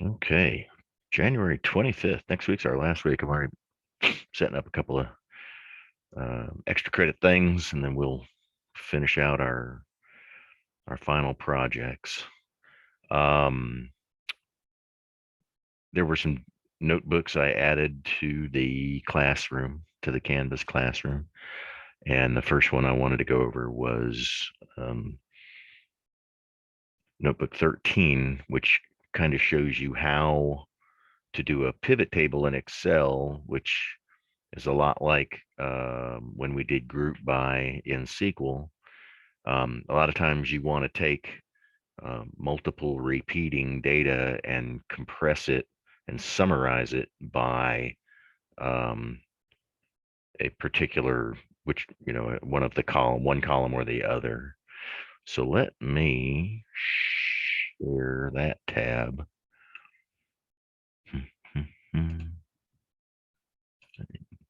Okay, January 25th. Next week's our last week. I'm already setting up a couple of extra credit things, and then we'll finish out our final projects. Um, there were some notebooks I added to the classroom, to the Canvas classroom, and the first one I wanted to go over was Notebook 13, which kind of shows you how to do a pivot table in Excel, which is a lot like when we did group by in SQL. A lot of times you want to take multiple repeating data and compress it and summarize it by um, a particular, which, one of the one column or the other. So let me share that tab.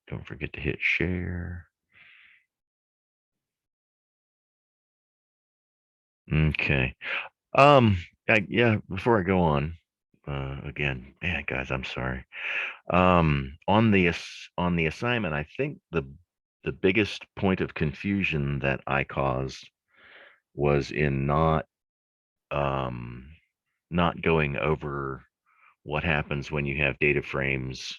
Don't forget to hit share. Okay. Um, yeah, before I go on, again, man, guys, I'm sorry. On the assignment, I think the biggest point of confusion that I caused was in um not going over what happens when you have data frames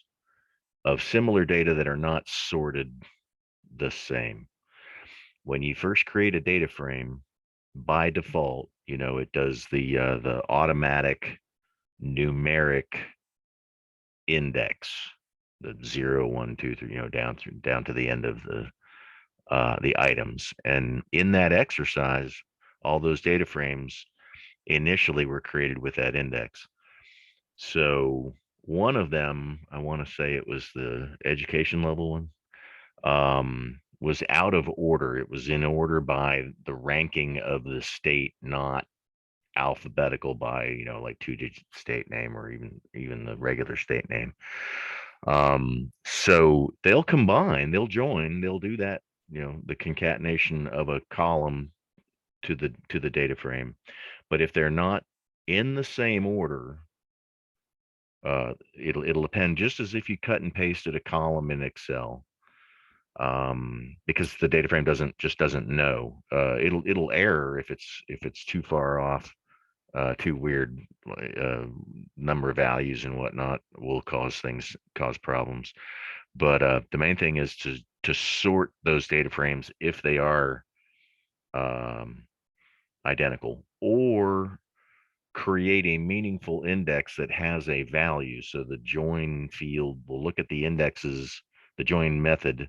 of similar data that are not sorted the same. When you first create a data frame, by default, it does the automatic numeric index, the 0, 1, 2, 3, down to the end of the items. And in that exercise, all those data frames initially were created with that index. So one of them, I want to say it was the education level one, was out of order. It was in order by the ranking of the state, not alphabetical by, like 2-digit state name or even the regular state name. So they'll join, they'll do that, the concatenation of a column to the data frame. But if they're not in the same order, it'll append just as if you cut and pasted a column in Excel. Because the data frame doesn't know. It'll error if it's too far off, too weird, uh, number of values and whatnot will cause problems. But the main thing is to sort those data frames if they are um, identical, or create a meaningful index that has a value. So the join field will look at the indexes, the join method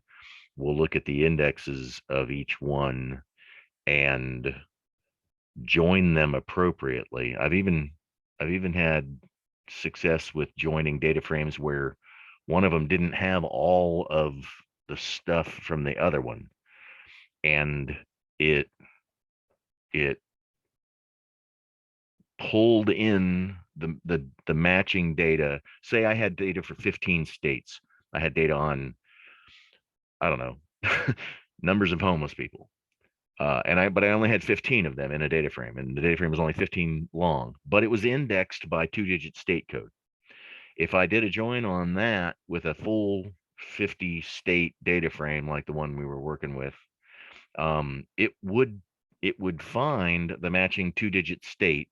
will look at the indexes of each one and join them appropriately. I've even had success with joining data frames where one of them didn't have all of the stuff from the other one, and it it pulled in the matching data. Say I had data for 15 states. I had data on, I don't know, numbers of homeless people. But I only had 15 of them in a data frame, and the data frame was only 15 long, but it was indexed by 2-digit state code. If I did a join on that with a full 50 state data frame like the one we were working with, it would find the matching 2-digit state,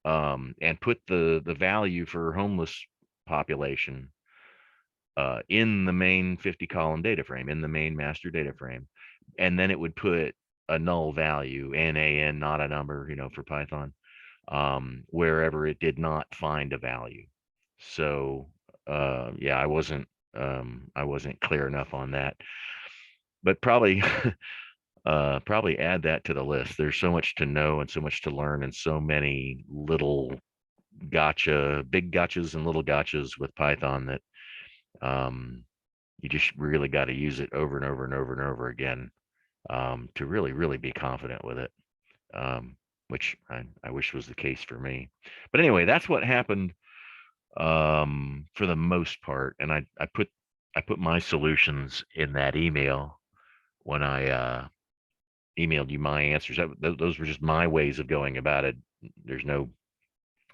and put the value for homeless population in the main 50 column data frame, in the main master data frame. And then it would put a null value, NaN, not a number, for Python, wherever it did not find a value. So yeah, I wasn't clear enough on that, but probably probably add that to the list. There's so much to know and so much to learn and so many little big gotchas and little gotchas with Python that um, you just really got to use it over and over and over and over again, to really, really be confident with it, which I wish was the case for me. But anyway, that's what happened, for the most part. And I put my solutions in that email when I emailed you my answers. Those were just my ways of going about it. There's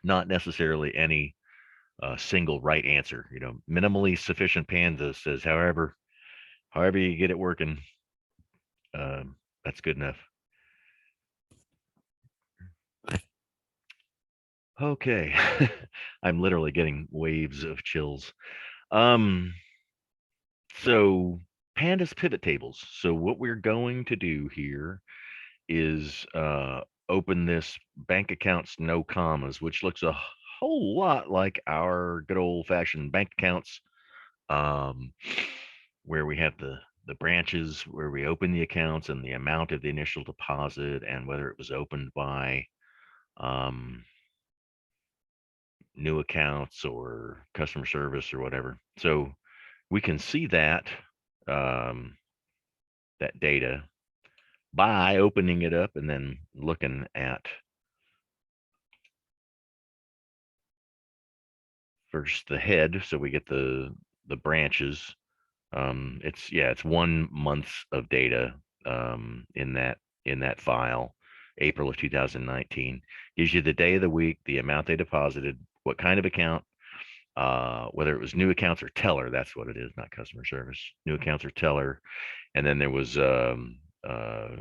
not necessarily any single right answer. Minimally sufficient pandas says however you get it working, that's good enough. Okay. I'm literally getting waves of chills. So pandas pivot tables. So what we're going to do here is open this bank accounts no commas, which looks a whole lot like our good old fashioned bank accounts, um, where we have the branches where we open the accounts and the amount of the initial deposit and whether it was opened by um, new accounts or customer service or whatever. So we can see um, that data by opening it up and then looking at first the head, so we get the branches. It's 1 month of data in that file. April of 2019 gives you the day of the week, the amount they deposited, what kind of account, whether it was new accounts or teller. That's what it is, not customer service. New accounts or teller, and then there was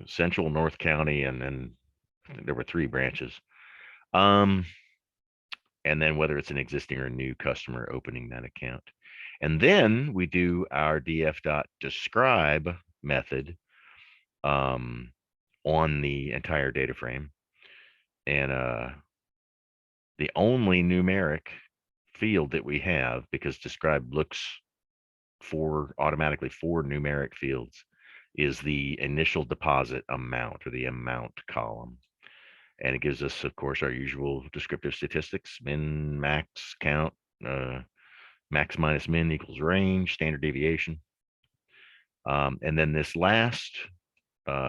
Central, North County, and then there were 3 branches. Um, and then whether it's an existing or a new customer opening that account. And then we do our df.describe method on the entire data frame. And the only numeric field that we have, because describe looks automatically for numeric fields, is the initial deposit amount, or the amount column. And it gives us, of course, our usual descriptive statistics: min, max, count, max minus min equals range, standard deviation. And then this last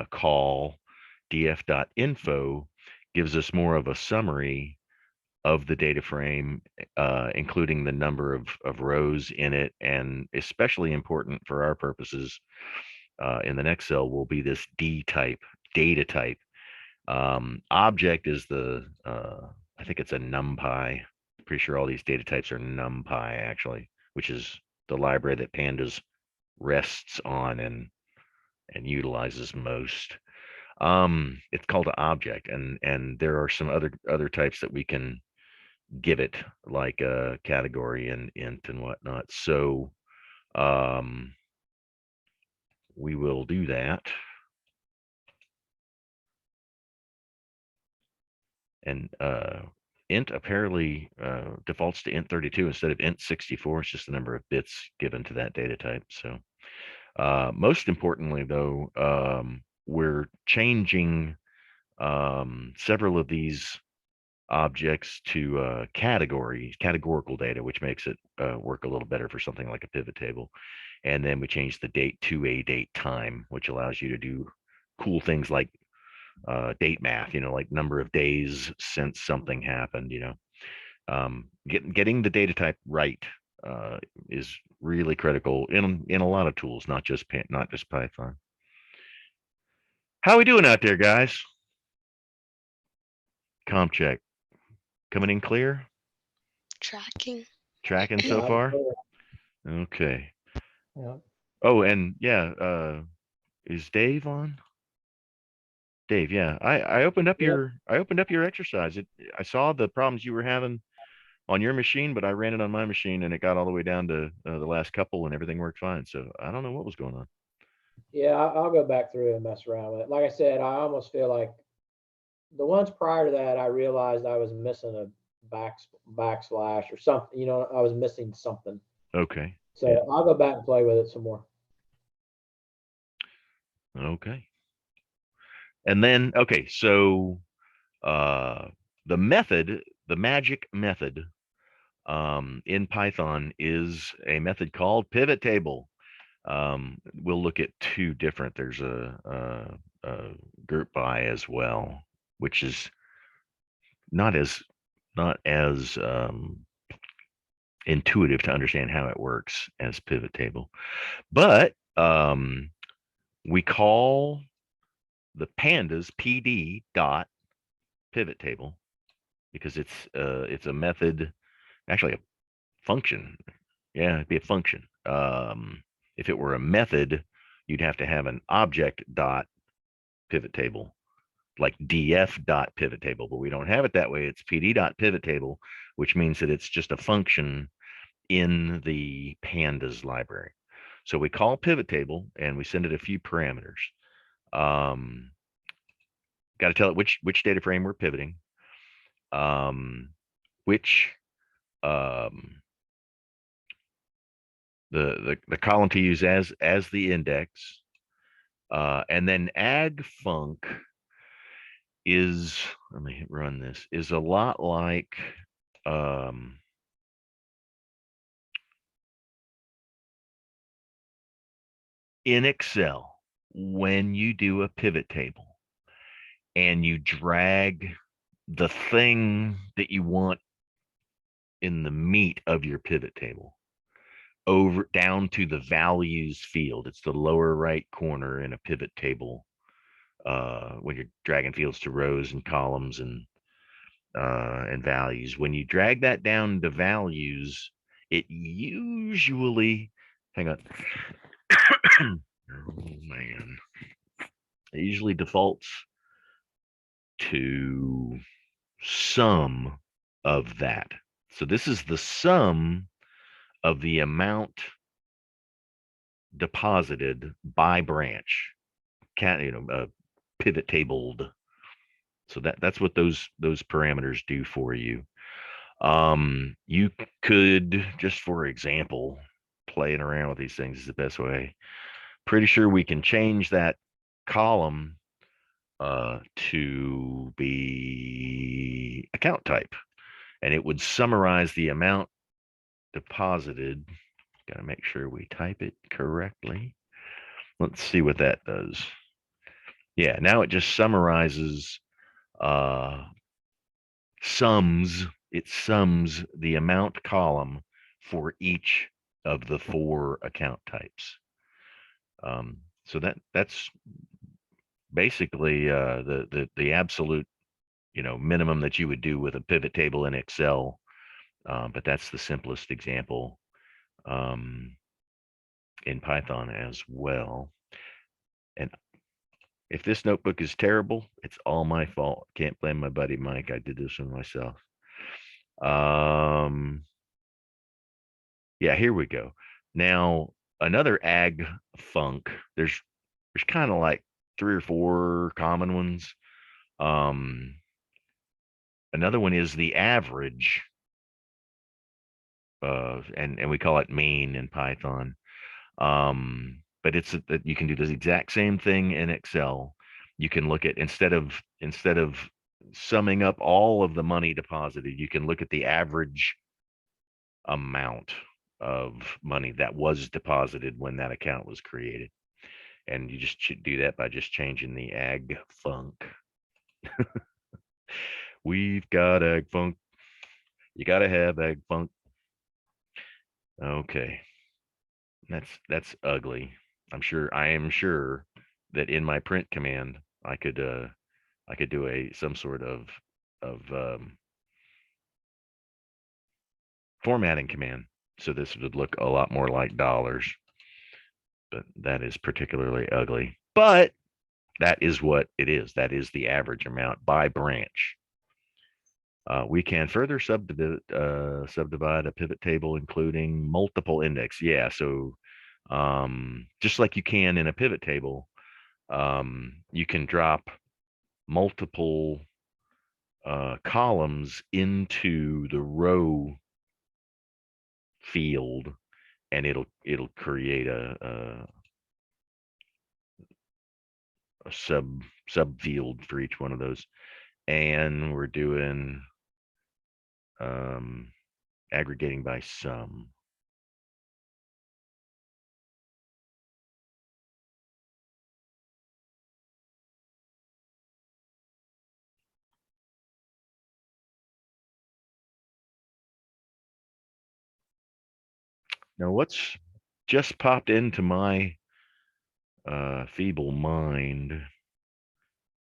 call, df.info, gives us more of a summary of the data frame, including the number of rows in it. And especially important for our purposes in the next cell will be this D type, data type. Object is I think it's a NumPy. Pretty sure all these data types are NumPy, actually, which is the library that Pandas rests on and utilizes most. It's called an object, and there are some other types that we can give it, like a category and int and whatnot. So we will do that. And int apparently defaults to int 32 instead of int 64. It's just the number of bits given to that data type. So most importantly, though, we're changing several of these objects to categorical data, which makes it work a little better for something like a pivot table. And then we change the date to a date time, which allows you to do cool things like date math, like number of days since something happened. Getting the data type right is really critical in a lot of tools, not just Python. How we doing out there, guys? Comp check coming in clear. Tracking so far. Okay. Yeah. Oh, and yeah, is Dave on? Dave, yeah. I opened up Yeah. your exercise. I saw the problems you were having on your machine, but I ran it on my machine and it got all the way down to the last couple and everything worked fine. So I don't know what was going on. Yeah, I'll go back through and mess around with it. Like I said, I almost feel like the ones prior to that, I realized I was missing a backslash or something. I was missing something. Okay. So Yeah. I'll go back and play with it some more. Okay. And then okay, so uh the magic method in Python is a method called pivot table. We'll look at 2 different. There's a group by as well, which is not as intuitive to understand how it works as pivot table. But we call the pandas PD dot pivot table because it's a method, actually function. Yeah, it'd be a function. If it were a method, you'd have to have an object dot pivot table, like df dot pivot table, but we don't have it that way. It's pd dot pivot table, which means that it's just a function in the pandas library. So we call pivot table and we send it a few parameters. Um, Got to tell it which data frame we're pivoting, which um, the column to use as the index, and then ag func is, let me run this, is a lot like in Excel when you do a pivot table and you drag the thing that you want in the meat of your pivot table over down to the values field. It's the lower right corner in a pivot table, when you're dragging fields to rows and columns and values. When you drag that down to values, it usually, hang on. Oh man. It usually defaults to sum of that. So this is the sum of the amount deposited by branch, pivot tabled. So that's what those parameters do for you. You could, just for example, playing around with these things is the best way. Pretty sure we can change that column to be account type, and it would summarize the amount deposited. Got to make sure we type it correctly. Let's see what that does. Yeah, now it just summarizes, uh, it sums the amount column for each of the 4 account types. So that's basically the absolute, minimum that you would do with a pivot table in Excel. But that's the simplest example in Python as well. And if this notebook is terrible, it's all my fault. Can't blame my buddy Mike. I did this one myself. Yeah, here we go. Now, another ag func, there's kind of like 3 or 4 common ones. Another one is the average, and we call it mean in Python. But it's that you can do the exact same thing in Excel. You can look at, instead of summing up all of the money deposited, you can look at the average amount of money that was deposited when that account was created. And you just should do that by just changing the ag func. We've got ag func. You got to have ag func. Okay. That's ugly. I am sure that in my print command I could do some sort of formatting command, so this would look a lot more like dollars. But that is particularly ugly. But that is what it is. That is the average amount by branch. We can further subdivide a pivot table, including multiple index. Yeah, so just like you can in a pivot table, you can drop multiple columns into the row field, and it'll create a subfield for each one of those. And we're doing aggregating by sum. Now, what's just popped into my feeble mind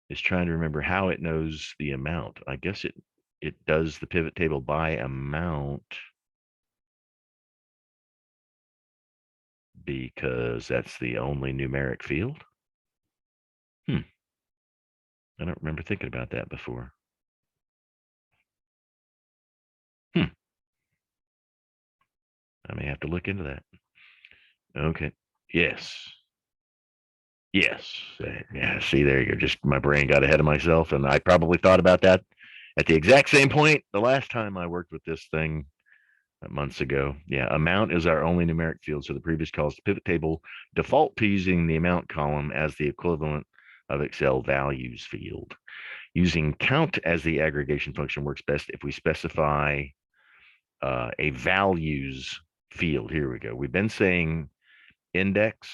is trying to remember how it knows the amount. I guess it does the pivot table by amount. because that's the only numeric field. I don't remember thinking about that before. I may have to look into that. Okay. Yes. Yes. Yeah. See, there you go. Just my brain got ahead of myself, and I probably thought about that at the exact same point the last time I worked with this thing months ago. Yeah. Amount is our only numeric field. So the previous calls to pivot table default to using the amount column as the equivalent of Excel values field. Using count as the aggregation function works best if we specify a values field. Here we go. We've been saying index,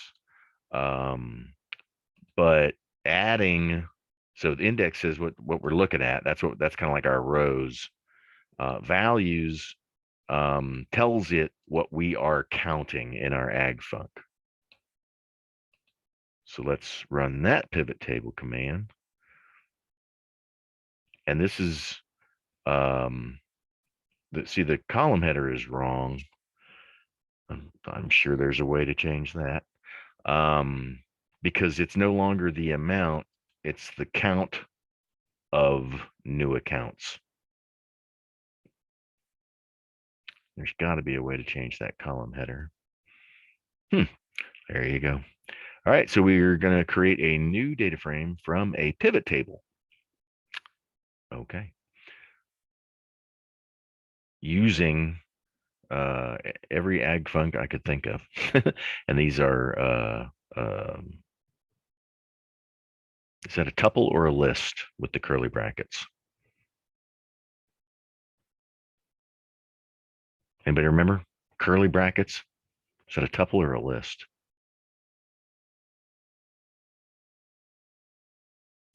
but adding, so the index is what we're looking at. That's kind of like our rows. Values tells it what we are counting in our ag func. So let's run that pivot table command. And this is, see, the column header is wrong. I'm sure there's a way to change that, because it's no longer the amount, it's the count of new accounts. There's got to be a way to change that column header. There you go. All right, so we're going to create a new data frame from a pivot table. Okay. Using every ag func I could think of. And these are, is that a tuple or a list with the curly brackets? Anybody remember curly brackets? Is that a tuple or a list?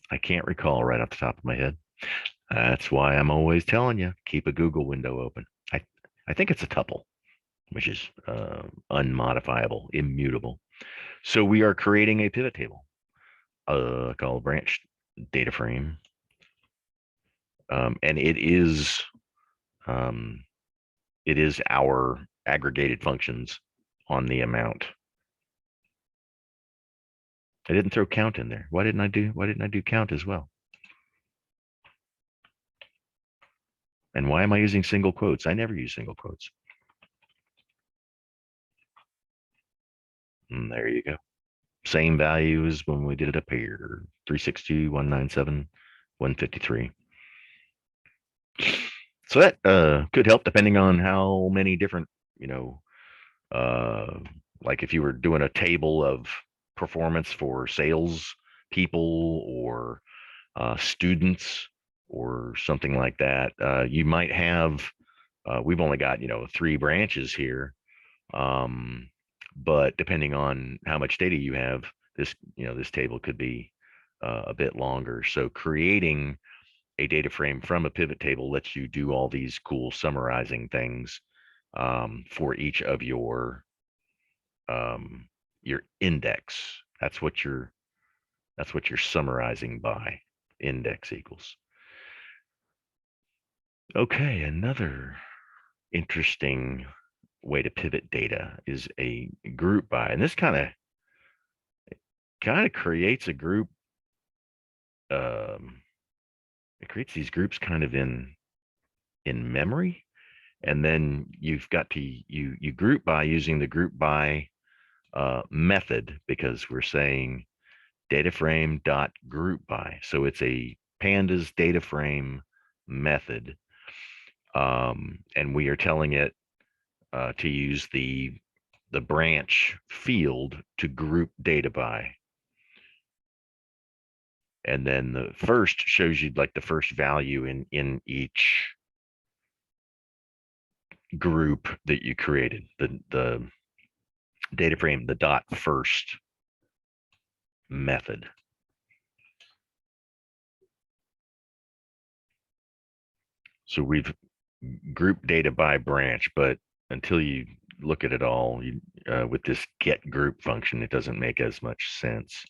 I can't recall right off the top of my head. That's why I'm always telling you, keep a Google window open. I think it's a tuple, which is unmodifiable, immutable. So we are creating a pivot table called branch data frame. And it is our aggregated functions on the amount. I didn't throw count in there. Why didn't I do count as well? And why am I using single quotes? I never use single quotes. And there you go. Same value as when we did it up here, 362, 197, 153. So that could help depending on how many different, like if you were doing a table of performance for sales people or students or something like that, you might have, we've only got, 3 branches here. But depending on how much data you have, this table could be a bit longer. So creating a data frame from a pivot table lets you do all these cool summarizing things for each of your index. That's what you're summarizing by. Index equals. Okay, another interesting way to pivot data is a group by, and this kind of creates a group. It creates these groups kind of in memory, and then you've got to you group by using the group by method, because we're saying data frame dot group by, so it's a pandas data frame method, and we are telling it to use the branch field to group data by. And then the first shows you like the first value in each group that you created, the data frame, the dot first method. So we've grouped data by branch, but until you look at it all, with this get group function, it doesn't make as much sense.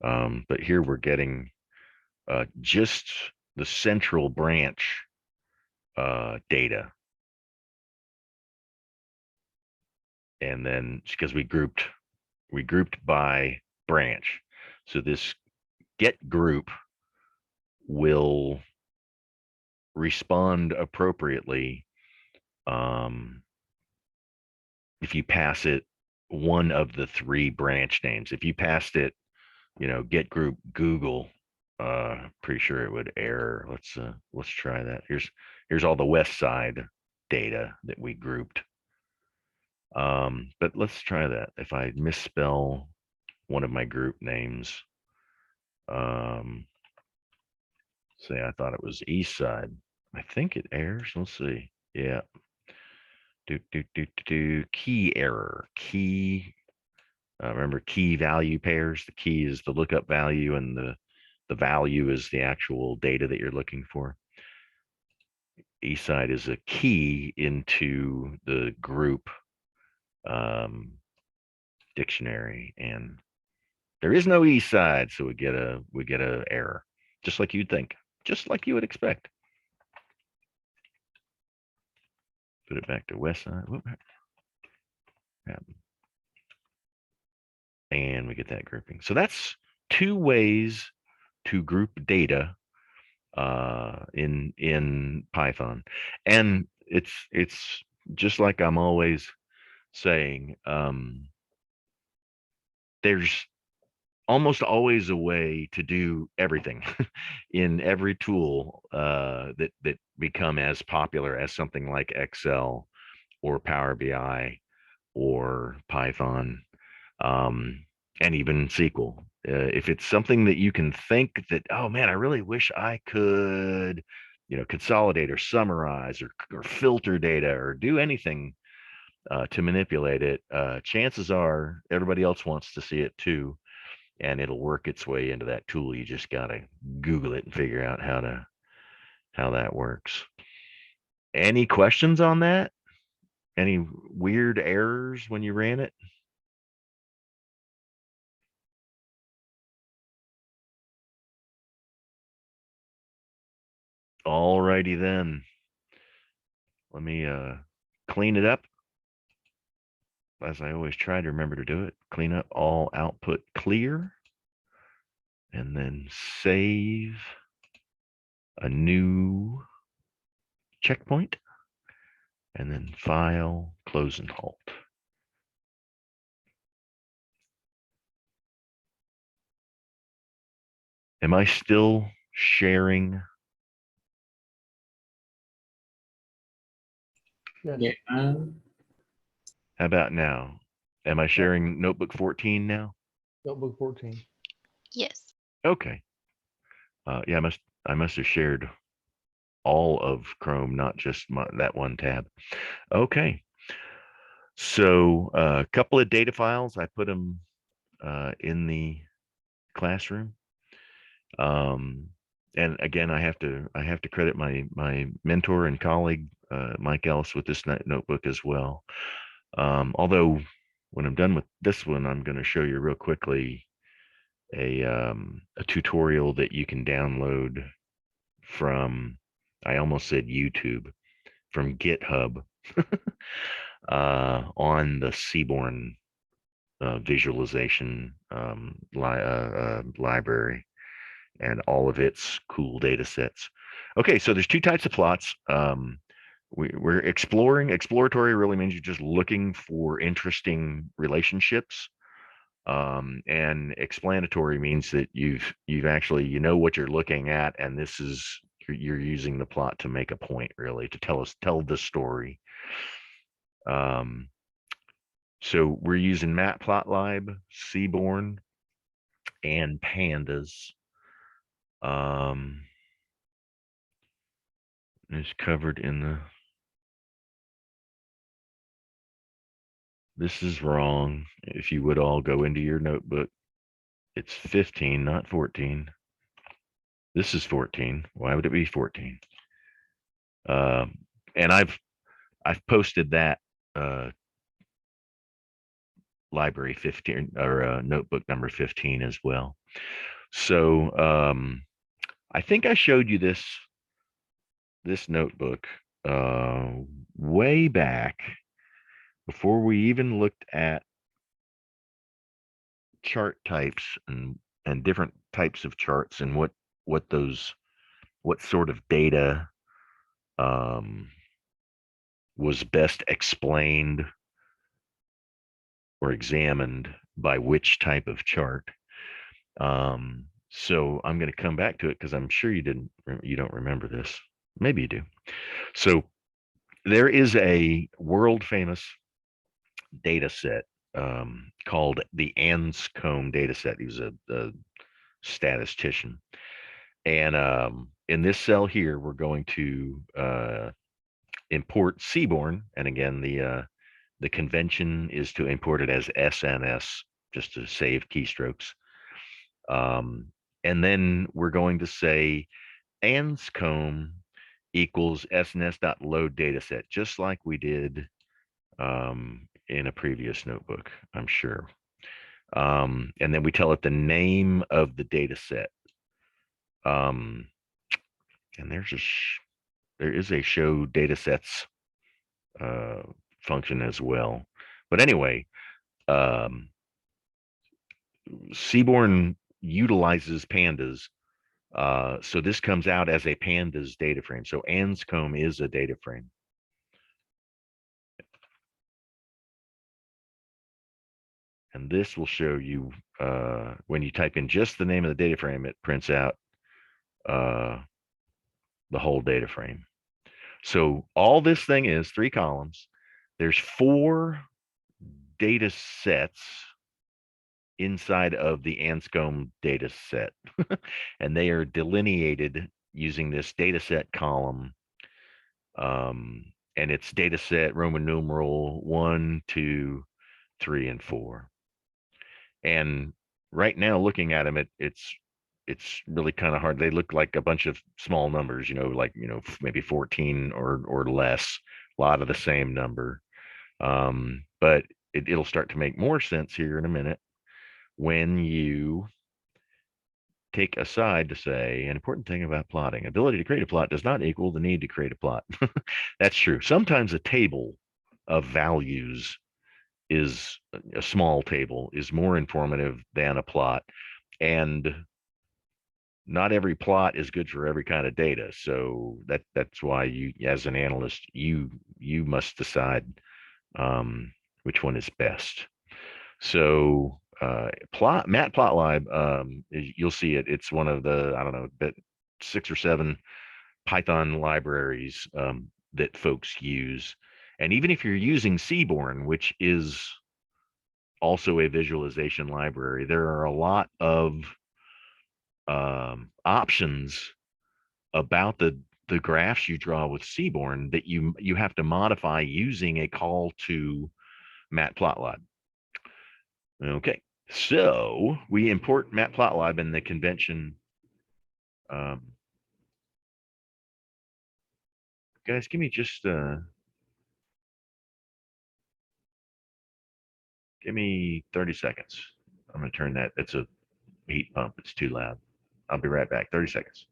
But here we're getting just the central branch data. And then because we grouped we grouped by branch. So this get group will respond appropriately if you pass it one of the three branch names. If you passed it, get group Google, pretty sure it would error. Let's try that. Here's all the west side data that we grouped. But let's try that. If I misspell one of my group names, say I thought it was east side, I think it errors. Let's see. Yeah. Key error. Key. Remember key value pairs. The key is the lookup value, and the value is the actual data that you're looking for. East side is a key into the group dictionary, and there is no east side, so we get a error, just like you'd think, just like you would expect. Put it back to west side. Whoop. And we get that grouping. So that's two ways to group data in Python, and it's just like I'm always saying. There's almost always a way to do everything in every tool that become as popular as something like Excel or Power BI or Python, and even SQL. If it's something that you can think that, oh man, I really wish I could, consolidate or summarize or filter data or do anything to manipulate it, chances are everybody else wants to see it too, and it'll work its way into that tool. You just gotta Google it and figure out how that works. Any questions on that? Any weird errors when you ran it? All righty then. Let me clean it up, as I always try to remember to do it. Clean up all output clear, and then save a new checkpoint, and then file, close and halt. Am I still sharing? Yes. Yeah. How about now? Am I sharing notebook 14 now? Notebook 14. Yes. Okay. Yeah, I must have shared all of Chrome, not just that one tab. Okay. So a couple of data files, I put them in the classroom. And again, I have to credit my mentor and colleague, Mike Ellis, with this notebook as well. Although when I'm done with this one, I'm going to show you real quickly a tutorial that you can download from, I almost said YouTube, from GitHub on the Seaborn visualization library and all of its cool data sets. Okay, so there's two types of plots. We're exploring. Exploratory really means you're just looking for interesting relationships. And explanatory means that you've actually, what you're looking at, and this is, you're using the plot to make a point, really, to tell the story. So we're using Matplotlib, Seaborn, and Pandas. It's covered in the, this is wrong. If you would all go into your notebook, it's 15, not 14. This is 14. Why would it be 14? And I've posted that library 15 or notebook number 15 as well. So I think I showed you this notebook way back before we even looked at chart types and different types of charts and what sort of data was best explained or examined by which type of chart. So I'm going to come back to it because I'm sure you don't remember this. Maybe you do. So there is a world famous data set called the Anscombe data set. He was a statistician. And in this cell here, we're going to import Seaborn. And again, the convention is to import it as SNS just to save keystrokes. And then we're going to say Anscombe equals SNS.load dataset, just like we did in a previous notebook, I'm sure. And then we tell it the name of the data set. And there is a show datasets function as well. But anyway, Seaborn utilizes pandas. So this comes out as a pandas data frame. So Anscombe is a data frame. And this will show you when you type in just the name of the data frame, it prints out the whole data frame. So all this thing is 3 columns. There's 4 data sets inside of the Anscombe data set. And they are delineated using this data set column. And it's data set Roman numeral 1, 2, 3, and 4. And right now, looking at them, it's really kind of hard. They look like a bunch of small numbers, like maybe 14 or less. A lot of the same number, but it'll start to make more sense here in a minute when you take aside to say an important thing about plotting: ability to create a plot does not equal the need to create a plot. That's true. Sometimes a table of values is a small table is more informative than a plot, and not every plot is good for every kind of data. So that's why you, as an analyst, you must decide which one is best. So Matplotlib, you'll see it. It's one of the, I don't know, but 6 or 7 Python libraries that folks use. And even if you're using Seaborn, which is also a visualization library, there are a lot of options about the graphs you draw with Seaborn that you have to modify using a call to Matplotlib. Okay, so we import Matplotlib in the convention. Guys, give me just give me 30 seconds. I'm going to turn that. It's a heat pump. It's too loud. I'll be right back. 30 seconds.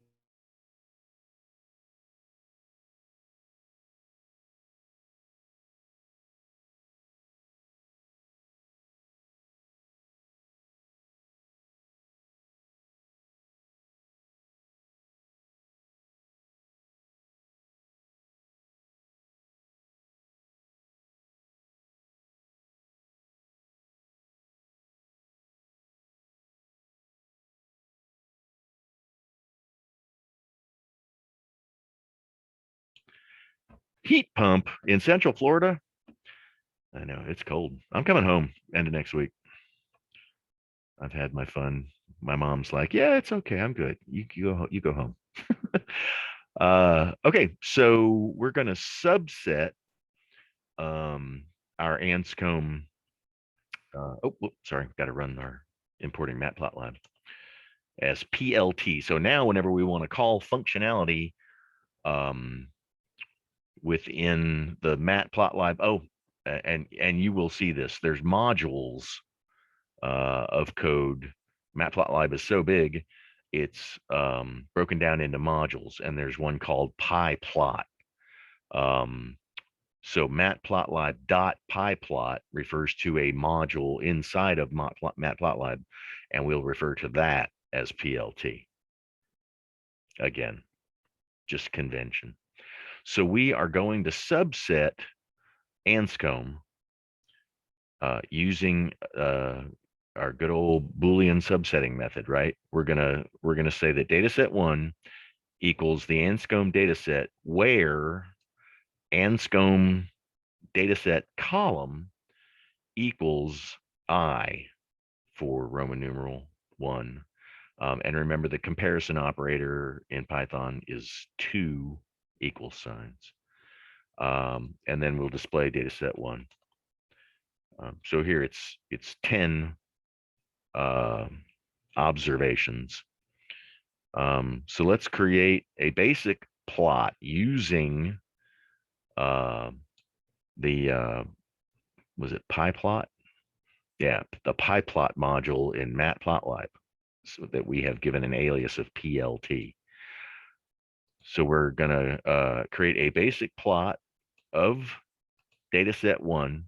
Heat pump in Central Florida. I know it's cold. I'm coming home end of next week. I've had my fun. My mom's like, yeah, it's okay. I'm good. You go home. Okay, so we're going to subset our Anscombe. Sorry, got to run our importing Matplotlib as PLT. So now whenever we want to call functionality within the Matplotlib, and you will see this, there's modules of code. Matplotlib is so big, it's broken down into modules, and there's one called PyPlot. So matplotlib.pyplot refers to a module inside of matplotlib, and we'll refer to that as PLT. Again, just convention. So we are going to subset Anscombe using our good old Boolean subsetting method, right? We're gonna say that dataset 1 equals the Anscombe dataset where Anscombe dataset column equals I for Roman numeral 1. And remember, the comparison operator in Python is 2 equal signs. And then we'll display dataset 1. So here it's 10 observations. So let's create a basic plot using was it PyPlot? Yeah, the PyPlot module in Matplotlib, so that we have given an alias of PLT. So we're gonna create a basic plot of dataset 1,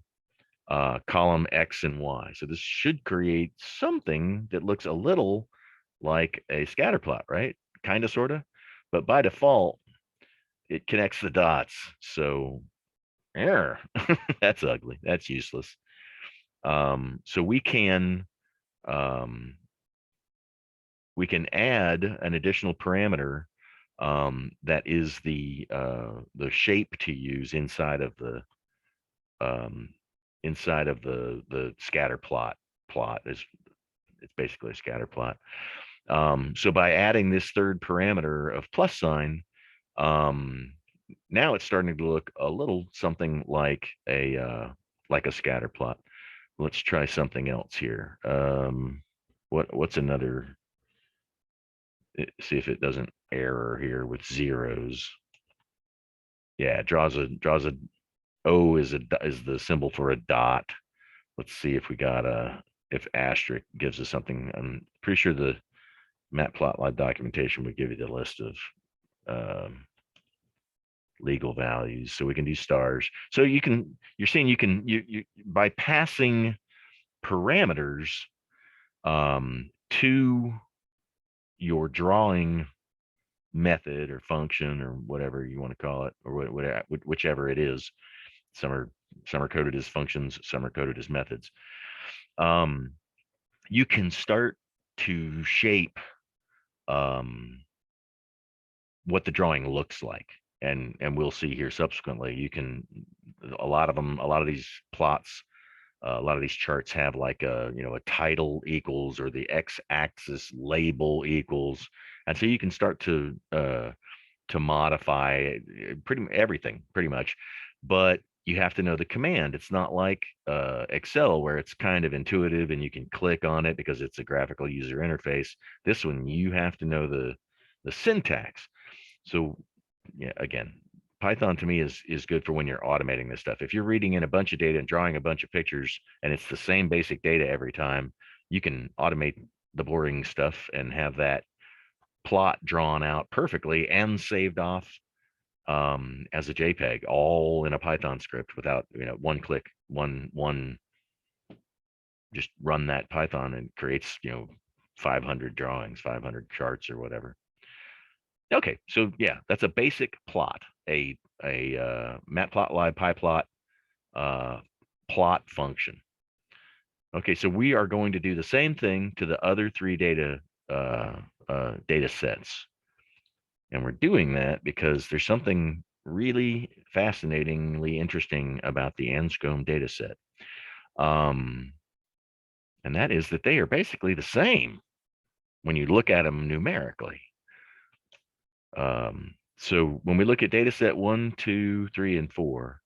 column X and Y. So this should create something that looks a little like a scatter plot, right? Kind of, sort of. But by default, it connects the dots. So error. That's ugly. That's useless. So we can add an additional parameter that is the shape to use inside of the scatter plot. It's basically a scatter plot. So by adding this third parameter of plus sign, now it's starting to look a little something like a scatter plot. Let's try something else here. What's another? See if it doesn't error here with zeros. Yeah, it draws a O is the symbol for a dot. Let's see if we got if asterisk gives us something. I'm pretty sure the Matplotlib documentation would give you the list of legal values, so we can do stars. So you're saying you can by passing parameters to your drawing method or function or whatever you want to call it, or whichever it is. Some are coded as functions, some are coded as methods. You can start to shape what the drawing looks like, and we'll see here subsequently. You can a lot of these plots, a lot of these charts have like a title equals, or the x-axis label equals, and so you can start to modify everything pretty much, but you have to know the command. It's not like Excel where it's kind of intuitive and you can click on it because it's a graphical user interface. This one, you have to know the syntax. So yeah, again, Python to me is good for when you're automating this stuff. If you're reading in a bunch of data and drawing a bunch of pictures and it's the same basic data every time, you can automate the boring stuff and have that plot drawn out perfectly and saved off as a JPEG, all in a Python script without one click, just run that Python and creates 500 drawings, 500 charts or whatever. Okay, so yeah, that's a basic plot, a Matplotlib PyPlot plot function. Okay, so we are going to do the same thing to the other 3 data sets. And we're doing that because there's something really fascinatingly interesting about the Anscombe data set. And that is that they are basically the same when you look at them numerically. So when we look at data set 1, 2, 3, and 4,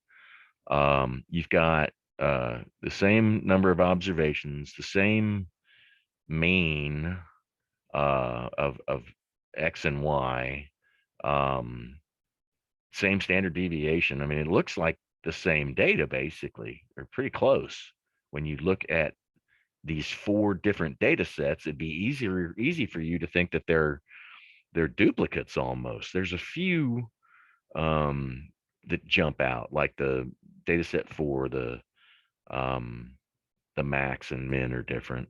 you've got the same number of observations, the same mean of X and Y, same standard deviation. I mean, it looks like the same data basically, or pretty close. When you look at these 4 different data sets, it'd be easy for you to think that they're duplicates almost. There's a few that jump out, like the data set for the max and min are different.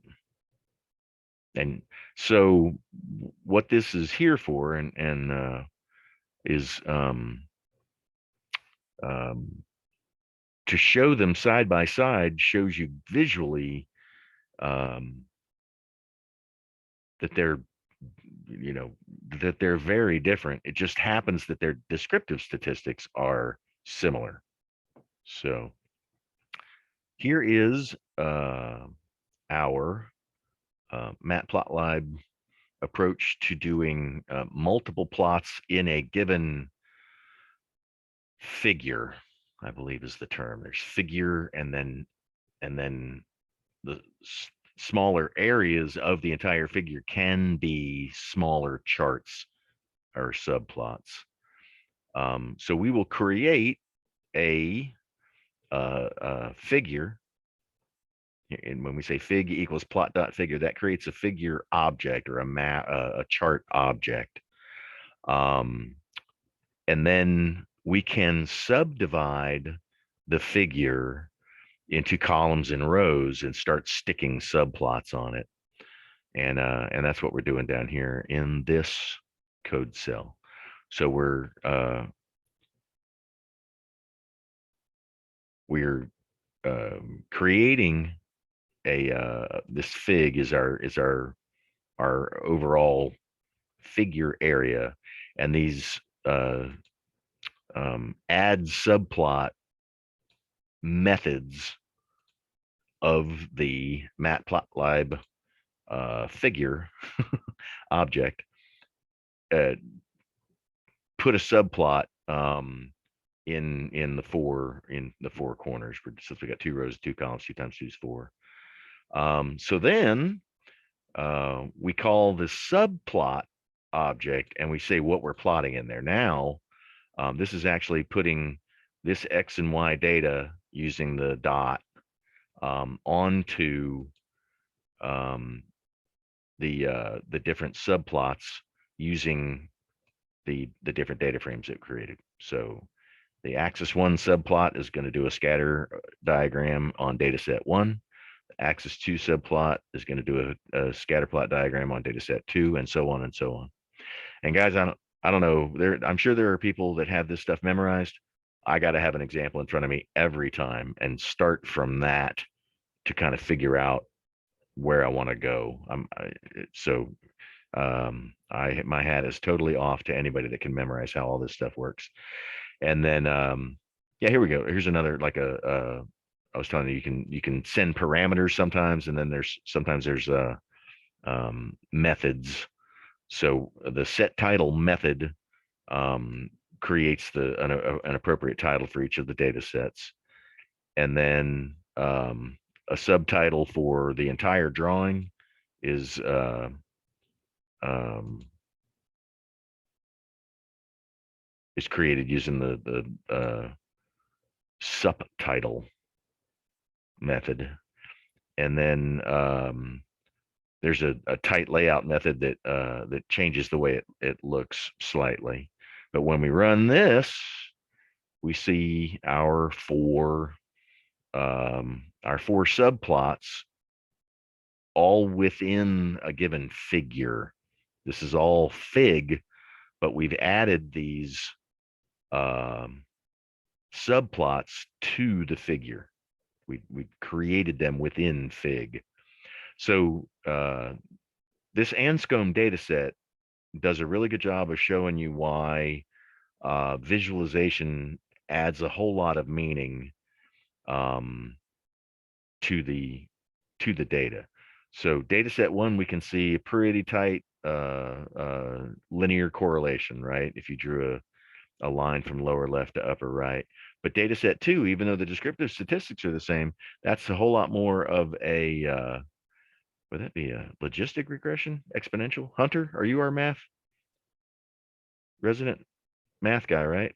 And so what this is here for and is to show them side by side shows you visually that they're that they're very different. It just happens that their descriptive statistics are similar. So here is our Matplotlib approach to doing multiple plots in a given figure, I believe is the term. There's figure and then the smaller areas of the entire figure can be smaller charts or subplots. So we will create a figure. And when we say fig equals plot.figure, that creates a figure object or a chart object. And then we can subdivide the figure into columns and rows and start sticking subplots on it. And that's what we're doing down here in this code cell. So we're creating this fig is our overall figure area, and these add subplot methods of the Matplotlib figure object put a subplot in the four corners, since we got 2 rows, 2 columns, 2 times 2 is 4. So then we call the subplot object and we say what we're plotting in there. Now, this is actually putting this X and Y data using the dot onto the different subplots using the different data frames it created. So the axis 1 subplot is going to do a scatter diagram on data set 1. The axis 2 subplot is going to do a scatter plot diagram on data set 2, and so on and so on. And guys, I don't know, I'm sure there are people that have this stuff memorized. I got to have an example in front of me every time and start from that to kind of figure out where I want to go. My hat is totally off to anybody that can memorize how all this stuff works. And then yeah, here we go. Here's another, like I was telling you, you can send parameters sometimes, and then there's methods. So the set title method creates an appropriate title for each of the data sets, and then a subtitle for the entire drawing is created using the subtitle method. And then there's a tight layout method that changes the way it looks slightly. But when we run this, we see our four subplots all within a given figure. This is all fig, but we've added these subplots to the figure. We created them within fig. So this Anscombe data set does a really good job of showing you why visualization adds a whole lot of meaning to the data. So data set 1, we can see a pretty tight linear correlation, right? If you drew a line from lower left to upper right. But data set 2, even though the descriptive statistics are the same, that's a whole lot more of a would that be a logistic regression? Exponential? Hunter, are you our resident math guy, right?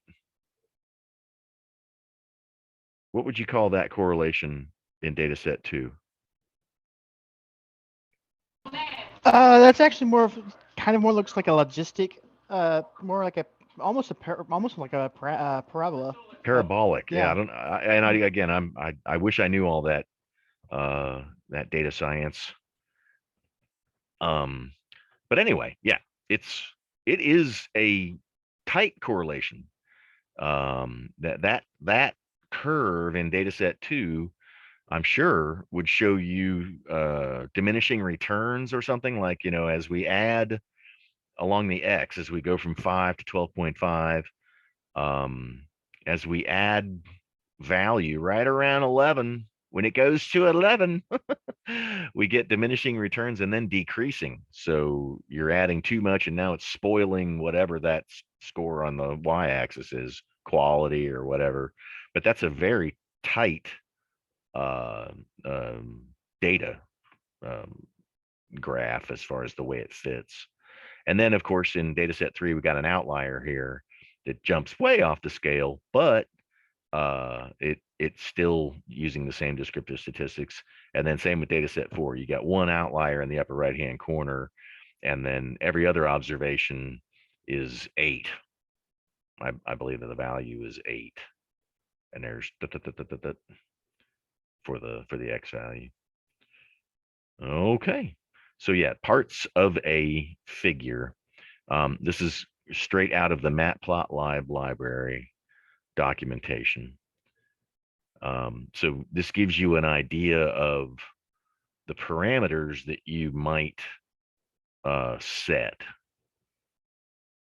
What would you call that correlation in data set 2? That's actually more looks like a logistic, more like a almost almost like a parabola. Parabolic. Yeah. yeah. I wish I knew all that, that data science. But anyway, yeah, it is a tight correlation. That curve in data set 2, I'm sure, would show you diminishing returns or something like, as we add along the X, as we go from 5 to 12.5, as we add value right around 11, when it goes to 11, we get diminishing returns and then decreasing. So you're adding too much and now it's spoiling whatever that score on the y-axis is, quality or whatever. But that's a very tight uh, data um, graph as far as the way it fits. And then, of course, in data set 3, we got an outlier here that jumps way off the scale, but it's still using the same descriptive statistics. And then same with data set 4, you got one outlier in the upper right hand corner, and then every other observation is 8. I believe that the value is 8, and there's for the X value. Okay, so yeah, parts of a figure. This is straight out of the Matplotlib library documentation. So this gives you an idea of the parameters that you might set.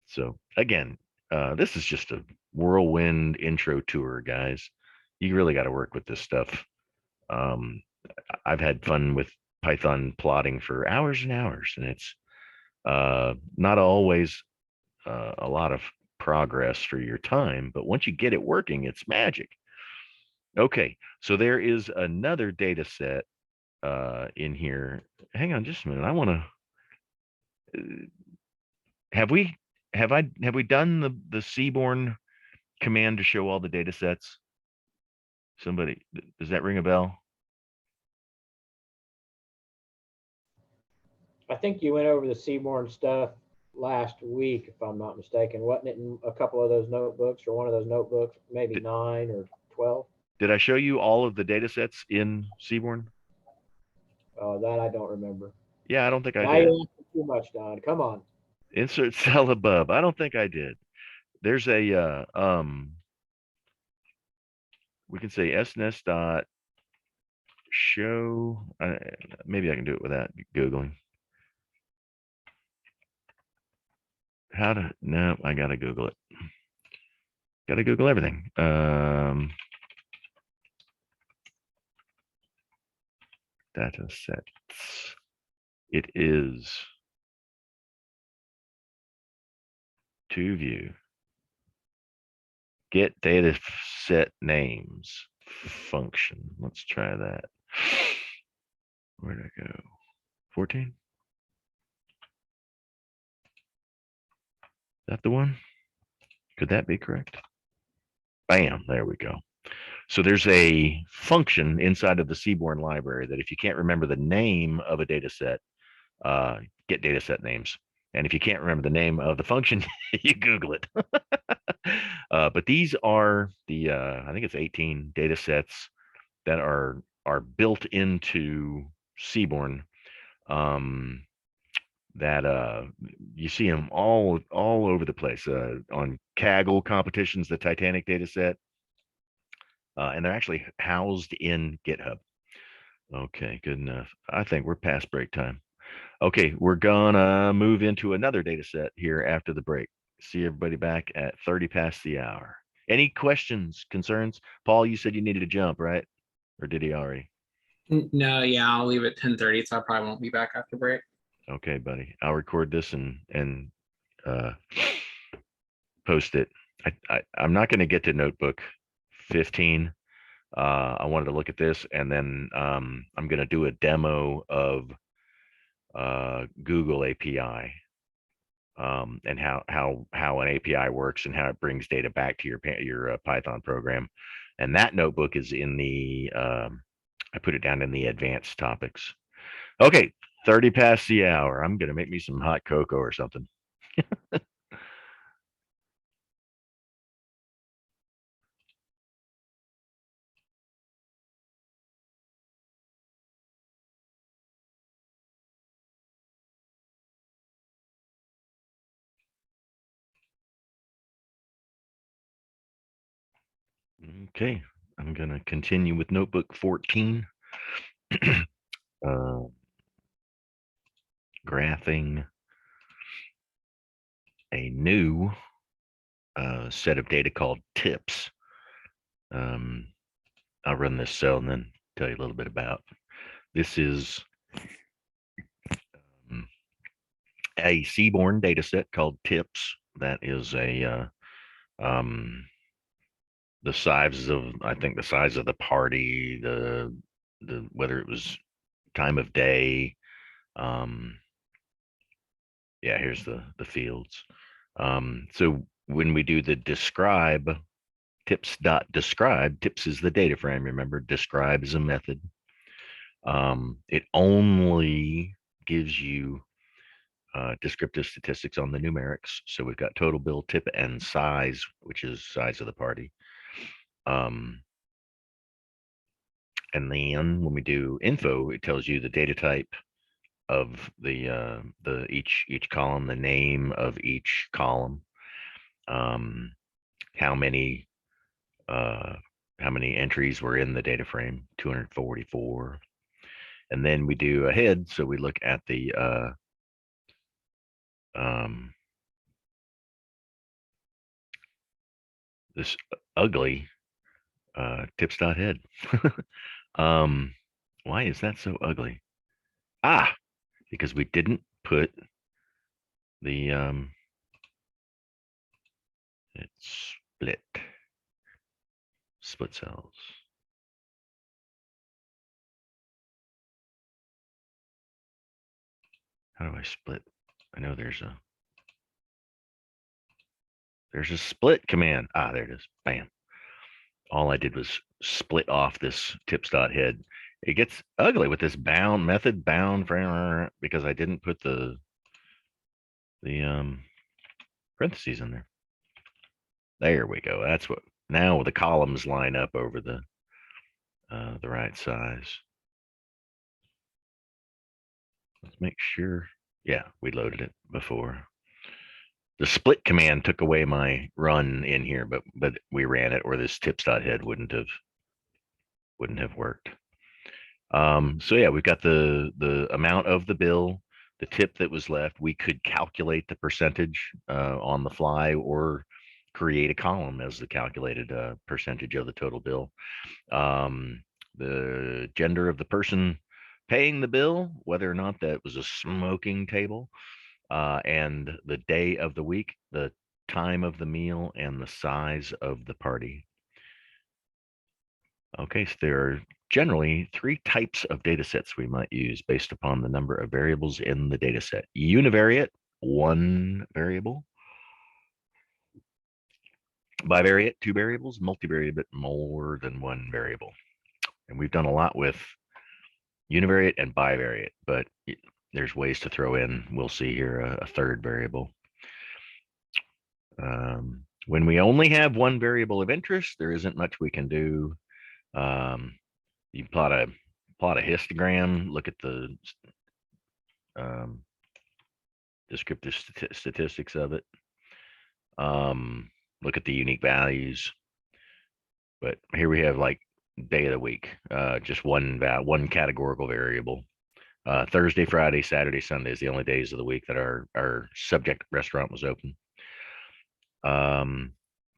So again, this is just a whirlwind intro tour, guys. You really got to work with this stuff. I've had fun with Python plotting for hours and hours, and it's not always a lot of progress for your time, but once you get it working, it's magic. Okay, so there is another data set in here. Hang on just a minute. I want to have we done the Seaborn command to show all the data sets? Somebody, does that ring a bell? I think you went over the Seaborn stuff last week, if I'm not mistaken. Wasn't it in a couple of those notebooks or one of those notebooks, maybe 9 or 12? Did I show you all of the data sets in Seaborn? That I don't remember. Yeah, I don't think I Now did. you're asking too much, Don. Come on. Insert cell above. I don't think I did. There's a we can say snes dot show. Maybe I can do it without Googling. How to, no, I gotta Google it. Gotta Google everything. Data sets. It is to view. Get data set names function. Let's try that. Where'd I go? 14? Is that the one? Could that be correct? Bam, there we go. So there's a function inside of the Seaborn library that if you can't remember the name of a data set, get data set names. And if you can't remember the name of the function, you Google it. But these are the, I think it's 18 data sets that are built into Seaborn. That you see them all over the place on Kaggle competitions, the Titanic data set, and they're actually housed in GitHub. Okay, good enough. I think we're past break time. Okay, we're gonna move into another data set here after the break. See everybody back at 30 past the hour. Any questions, concerns? Paul, you said you needed to jump, right? Or did he already? No, yeah, I'll leave at 10:30, so I probably won't be back after break. Okay, buddy. I'll record this and post it. I'm not going to get to notebook 15. I wanted to look at this, and then I'm going to do a demo of Google API, and how an API works and how it brings data back to your Python program. And that notebook is in the I put it down in the advanced topics. Okay, 30 past the hour. I'm going to make me some hot cocoa or something. Okay, I'm gonna continue with notebook 14. Graphing a new set of data called tips. I'll run this cell and then tell you a little bit about. This is a Seaborn data set called tips. That is the size of, I think the size of the party, the whether it was time of day. Yeah, here's the fields. So when we do the describe, tips.describe, tips is the data frame, remember, describe is a method. It only gives you descriptive statistics on the numerics. So we've got total bill, tip, and size, which is size of the party. And then when we do info, it tells you the data type of the each column, the name of each column, how many entries were in the data frame, 244. And then we do a head, so we look at the this ugly tips.head. Why is that so ugly? Because we didn't put the it's split cells. How do I split? I know there's a split command. There it is. Bam. All I did was split off this tips.head. It gets ugly with this bound method bound frame because I didn't put the parentheses in there. There we go. That's what, now the columns line up over the right size. Let's make sure. Yeah, we loaded it before. The split command took away my run in here, but we ran it, or this tips.head wouldn't have worked. So yeah, we've got the amount of the bill, the tip that was left. We could calculate the percentage on the fly, or create a column as the calculated percentage of the total bill. The gender of the person paying the bill, whether or not that was a smoking table, and the day of the week, the time of the meal, and the size of the party. Okay, so there are generally 3 types of data sets we might use based upon the number of variables in the data set. Univariate, 1 variable. Bivariate, 2 variables. Multivariate, more than 1 variable. And we've done a lot with univariate and bivariate, but there's ways to throw in, we'll see here, a 3rd variable. When we only have 1 variable of interest, there isn't much we can do. You plot a histogram, look at the descriptive statistics of it. Look at the unique values. But here we have like day of the week, just one categorical variable. Thursday, Friday, Saturday, Sunday is the only days of the week that our subject restaurant was open.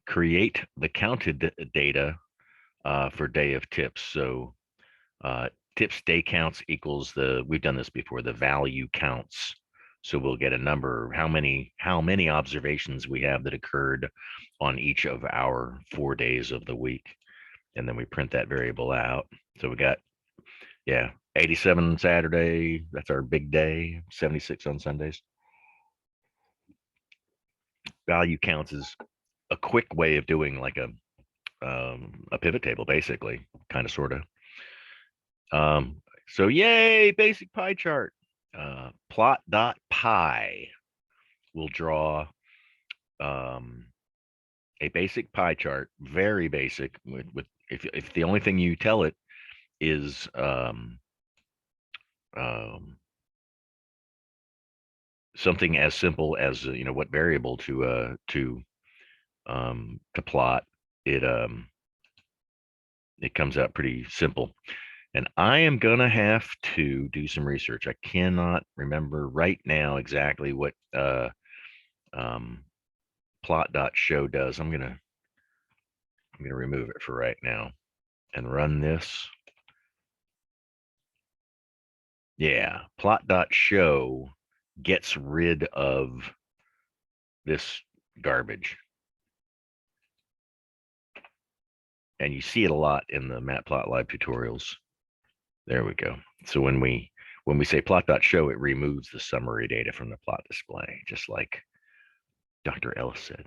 Create the counted data for day of tips. So tips day counts equals we've done this before, the value counts. So we'll get a number, how many observations we have that occurred on each of our 4 days of the week. And then we print that variable out. So we got, 87 Saturday, that's our big day, 76 on Sundays. Value counts is a quick way of doing like a pivot table, basically, kind of, sort of. So yay, basic pie chart. Plot.py will draw a basic pie chart, very basic, with if the only thing you tell it is something as simple as what variable to plot, it it comes out pretty simple. And I am gonna have to do some research. I cannot remember right now exactly what plot.show does. I'm gonna remove it for right now and run this. Yeah, plot.show gets rid of this garbage. And you see it a lot in the Matplotlib tutorials. There we go. So when we say plot.show, it removes the summary data from the plot display, just like Dr. Ellis said.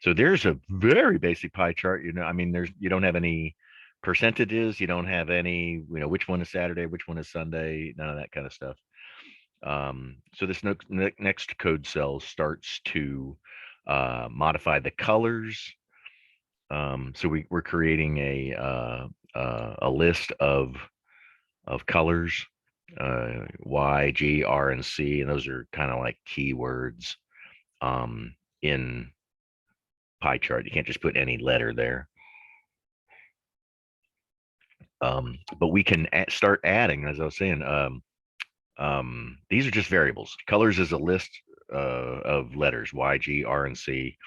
So there's a very basic pie chart. I mean, you don't have any percentages. You don't have any, which one is Saturday, which one is Sunday, none of that kind of stuff. So this next code cell starts to modify the colors. So we're creating a list of colors, Y, G, R, and C, and those are kind of like keywords in pie chart. You can't just put any letter there. But we can start adding, as I was saying, these are just variables. Colors is a list of letters, Y, G, R, and C.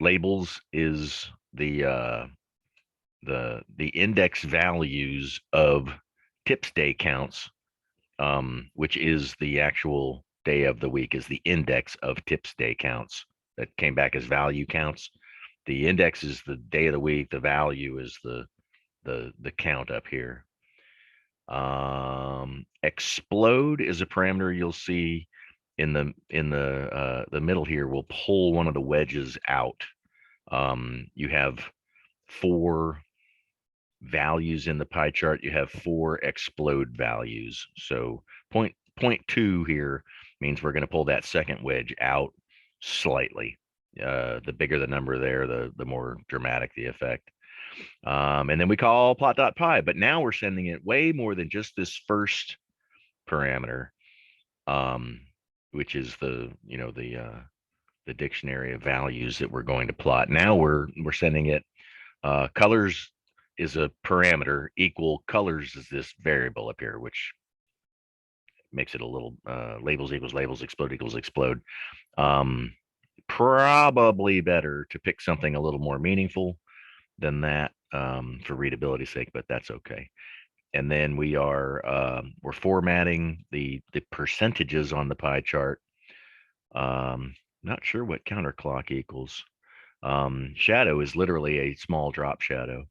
Labels is the index values of tips day counts, which is the actual day of the week, is the index of tips day counts that came back as value counts. The index is the day of the week. The value is the count up here. Explode is a parameter you'll see in the middle here. We'll pull one of the wedges out. You have 4 values in the pie chart. You have 4 explode values. So point 2 here means we're going to pull that second wedge out slightly. The bigger the number there, the more dramatic the effect. And then we call plot.py, but now we're sending it way more than just this first parameter, which is the dictionary of values that we're going to plot. Now we're sending it colors is a parameter, equal colors is this variable up here, which makes it a little labels equals labels, explode equals explode. Probably better to pick something a little more meaningful than that for readability's sake, but that's okay. And then we're formatting the percentages on the pie chart. Not sure what counterclock equals. Shadow is literally a small drop shadow.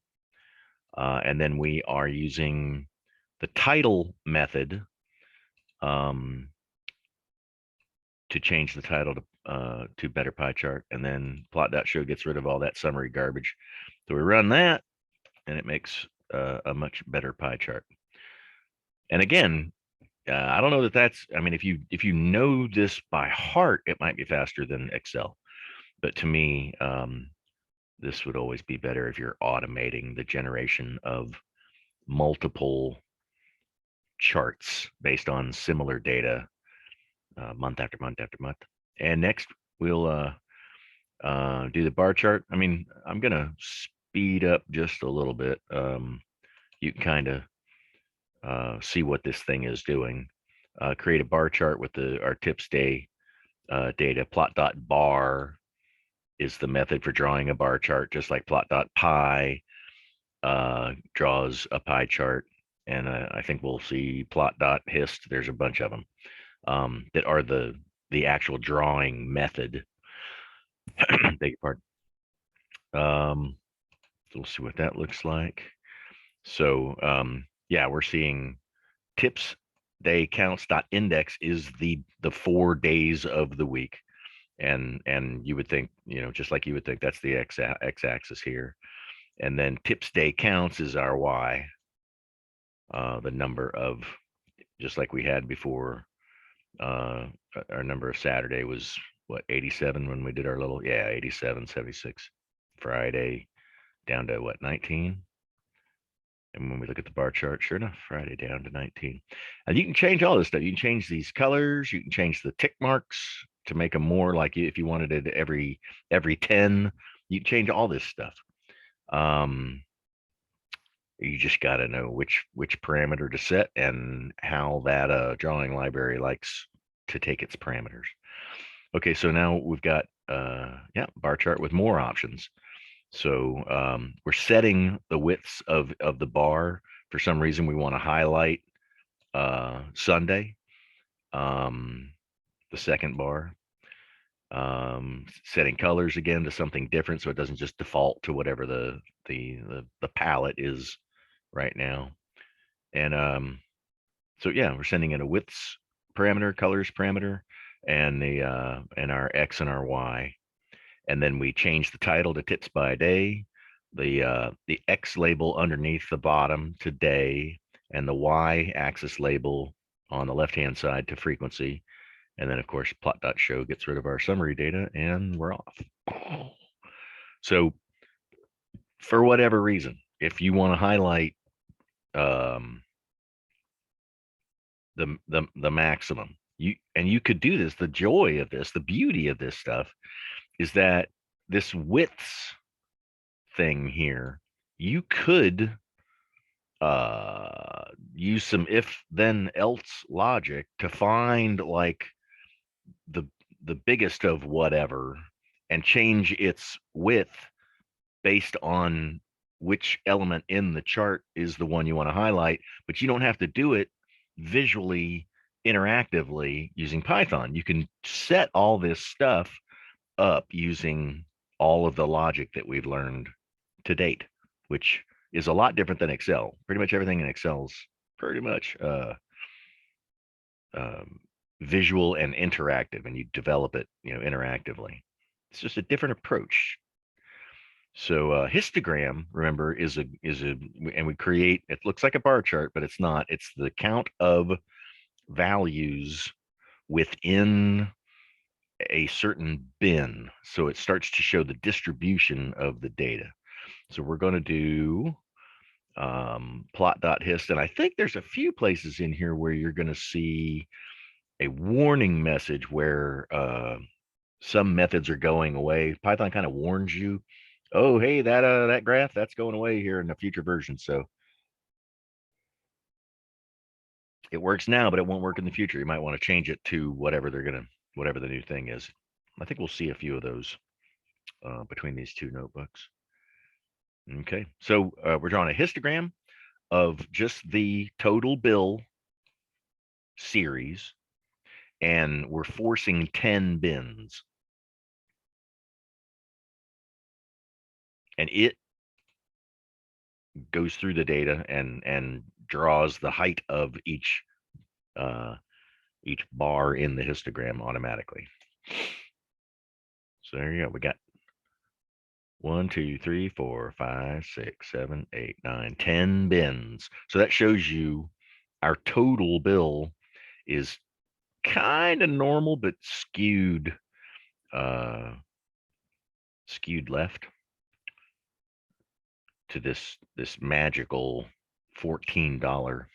And then we are using the title method to change the title to better pie chart. And then plot.show gets rid of all that summary garbage. So we run that and it makes a much better pie chart. And again, I don't know that's, I mean, if you know this by heart, it might be faster than Excel. But to me, this would always be better if you're automating the generation of multiple charts based on similar data month after month after month. And next we'll do the bar chart. I mean, I'm going to speed up just a little bit. You can kind of see what this thing is doing. Create a bar chart with our tips day data. Plot.bar is the method for drawing a bar chart, just like plot.py draws a pie chart. And I think we'll see plot.hist. There's a bunch of them that are the actual drawing method. Beg your pardon. We'll see what that looks like. So yeah, we're seeing tips day counts.index is the 4 days of the week. And you would think, just like you would think, that's the x-axis here. And then tips day counts is our y, the number of, just like we had before. Our number of Saturday was what, 87 when we did our little, 87, 76. Friday down to what, 19? And when we look at the bar chart, sure enough, Friday down to 19. And you can change all this stuff. You can change these colors. You can change the tick marks to make them more like, if you wanted it every 10, you can change all this stuff. You just got to know which parameter to set and how that drawing library likes to take its parameters. Okay, so now we've got yeah, bar chart with more options. So we're setting the widths of the bar. For some reason, we want to highlight Sunday, the second bar. Setting colors again to something different, so it doesn't just default to whatever the palette is right now. And so yeah, we're sending in a widths parameter, colors parameter, and the and our X and our Y. And then we change the title to tips by day, the X label underneath the bottom to day, and the Y axis label on the left-hand side to frequency. And then of course, plot.show gets rid of our summary data and we're off. So for whatever reason, if you want to highlight the maximum, you could do this. The joy of this, the beauty of this stuff is that this widths thing here, you could use some if then else logic to find like the biggest of whatever and change its width based on which element in the chart is the one you want to highlight, but you don't have to do it visually interactively using Python. You can set all this stuff up using all of the logic that we've learned to date, which is a lot different than Excel. Pretty much everything in Excel's pretty much visual and interactive, and you develop it, interactively. It's just a different approach. So histogram, remember, is a and we create, it looks like a bar chart, but it's not. It's the count of values within a certain bin. So it starts to show the distribution of the data. So we're going to do plot.hist, and I think there's a few places in here where you're going to see a warning message where some methods are going away. Python kind of warns you, oh, hey, that graph, that's going away here in a future version. So it works now, but it won't work in the future. You might want to change it to whatever whatever the new thing is. I think we'll see a few of those between these two notebooks. Okay, so we're drawing a histogram of just the total bill series, and we're forcing 10 bins. And it goes through the data and draws the height of each bar in the histogram automatically. So there you go. We got 1, 2, 3, 4, 5, 6, 7, 8, 9, 10 bins. So that shows you our total bill is kind of normal, but skewed left to this magical $14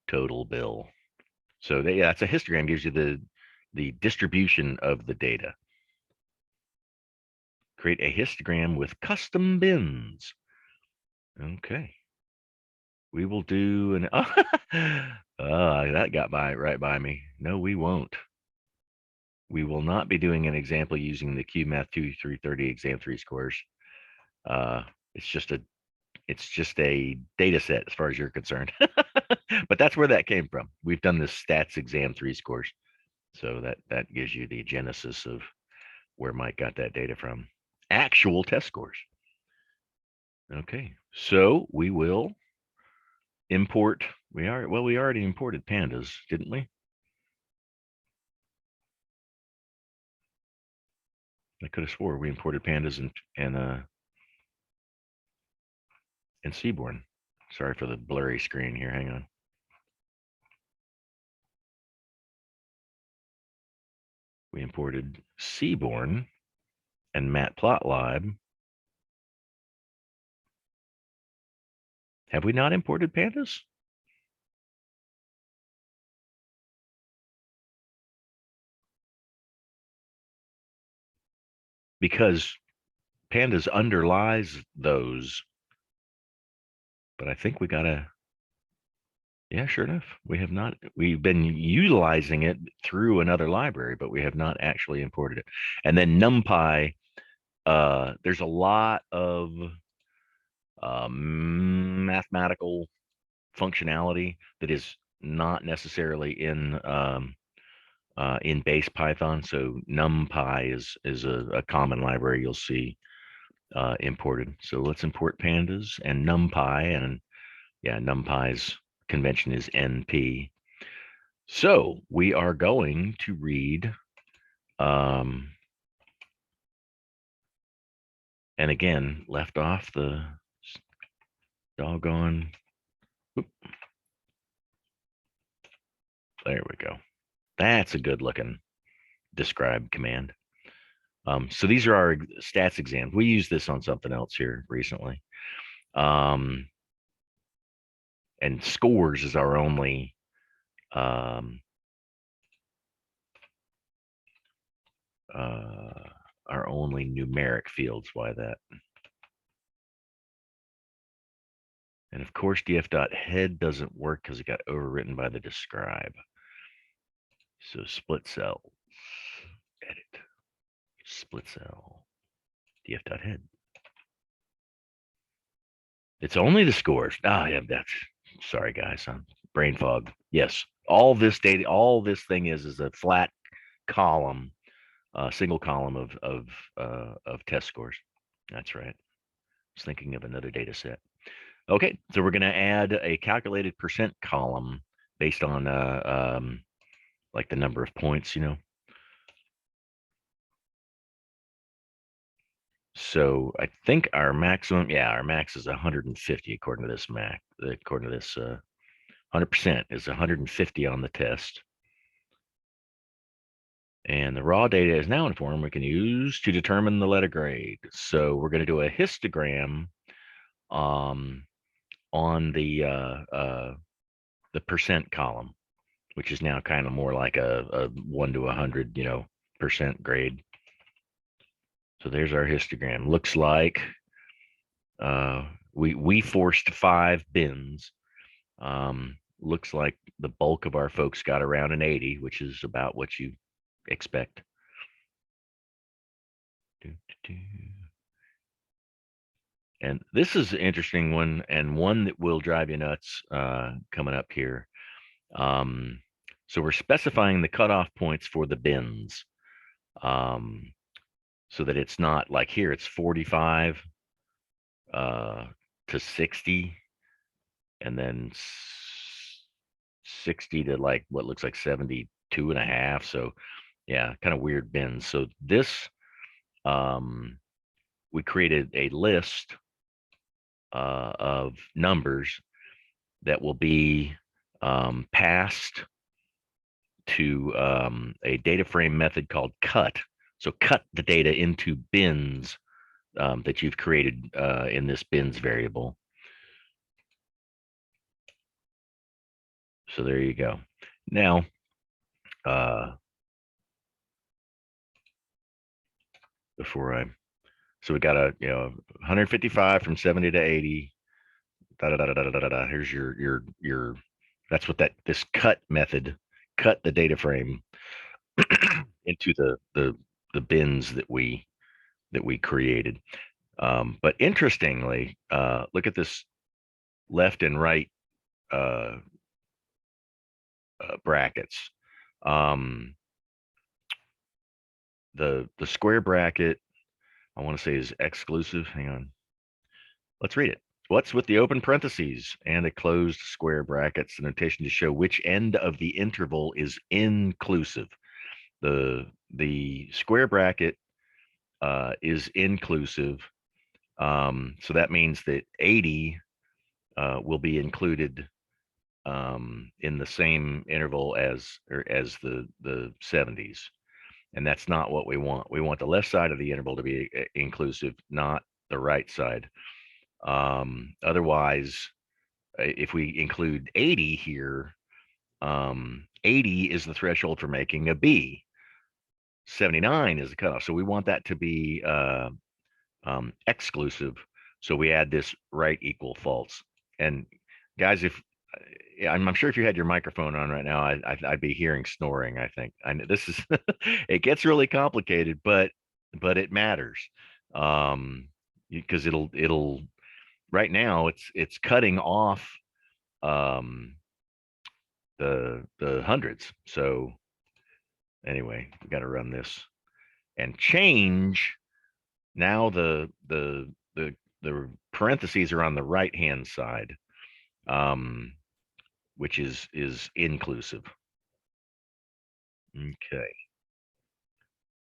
total bill. So yeah, it's a histogram, gives you the distribution of the data. Create a histogram with custom bins. Okay. We will do an that got right by me. No, we won't. We will not be doing an example using the QMath 2 through 30 exam 3 scores. It's just a data set as far as you're concerned. But that's where that came from. We've done the stats exam 3 scores. So that gives you the genesis of where Mike got that data from. Actual test scores. Okay, so we will import. We already imported pandas, didn't we? I could have swore we imported pandas and Seaborn. Sorry for the blurry screen here. Hang on. We imported Seaborn and Matplotlib. Have we not imported pandas? Because pandas underlies those, but I think we gotta, yeah, sure enough, we've been utilizing it through another library, but we have not actually imported it. And then NumPy, there's a lot of mathematical functionality that is not necessarily in base Python. So NumPy is a common library you'll see imported. So let's import pandas and NumPy, and yeah, NumPy's convention is NP. So we are going to read, and again, left off the doggone. Oop. There we go. That's a good looking describe command. So these are our stats exams. We use this on something else here recently. And scores is our only numeric fields. Why that? And of course, df.head doesn't work because it got overwritten by the describe. So split cell, edit, split cell, df.head. It's only the scores. Ah, yeah, that's, sorry guys, I'm brain fog. Yes, all this data, all this thing is a flat column, single column of test scores. That's right. I was thinking of another data set. Okay, so we're going to add a calculated percent column based on like the number of points, you know. So I think our maximum, yeah, our max is 150 according to this according to this 100% is 150 on the test. And the raw data is now in form we can use to determine the letter grade. So we're going to do a histogram on the percent column, which is now kind of more like a 1 to 100, you know, percent grade. So there's our histogram. Looks like we forced 5 bins. Looks like the bulk of our folks got around an 80, which is about what you expect. And this is an interesting one, and one that will drive you nuts coming up here. So we're specifying the cutoff points for the bins, so that it's not like here, it's 45 to 60, and then 60 to like what looks like 72 and a half. So yeah, kind of weird bins. So this, we created a list of numbers that will be passed to a data frame method called cut. So cut the data into bins that you've created in this bins variable. So there you go. Now, so we got a 155 from 70 to 80. Here's your that's what this cut method cut the data frame into the bins that we created. But interestingly, look at this left and right brackets. The square bracket, I want to say, is exclusive. Hang on. Let's read it. What's with the open parentheses and a closed square brackets? The notation to show which end of the interval is inclusive. The square bracket is inclusive. So that means that 80 will be included in the same interval as the 70s. And that's not what we want. We want the left side of the interval to be inclusive, not the right side. Otherwise, if we include 80 here, 80 is the threshold for making a B. 79 is the cutoff. So we want that to be exclusive. So we add this right equal false. And guys, if I'm sure if you had your microphone on right now, I'd be hearing snoring. I think I know this is it gets really complicated, but it matters because it'll right now it's cutting off the hundreds. So anyway, we got to run this and change. Now the parentheses are on the right hand side, which is inclusive. Okay.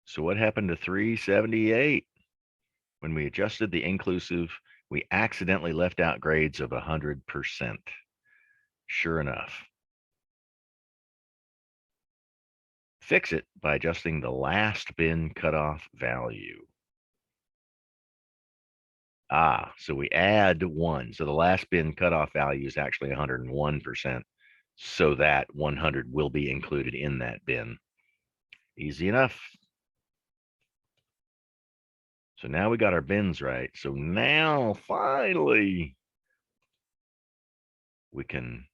So what happened to 378? When we adjusted the inclusive, we accidentally left out grades of 100%. Sure enough. Fix it by adjusting the last bin cutoff value. So we add 1. So the last bin cutoff value is actually 101%. So that 100 will be included in that bin. Easy enough. So now we got our bins right. So now finally we can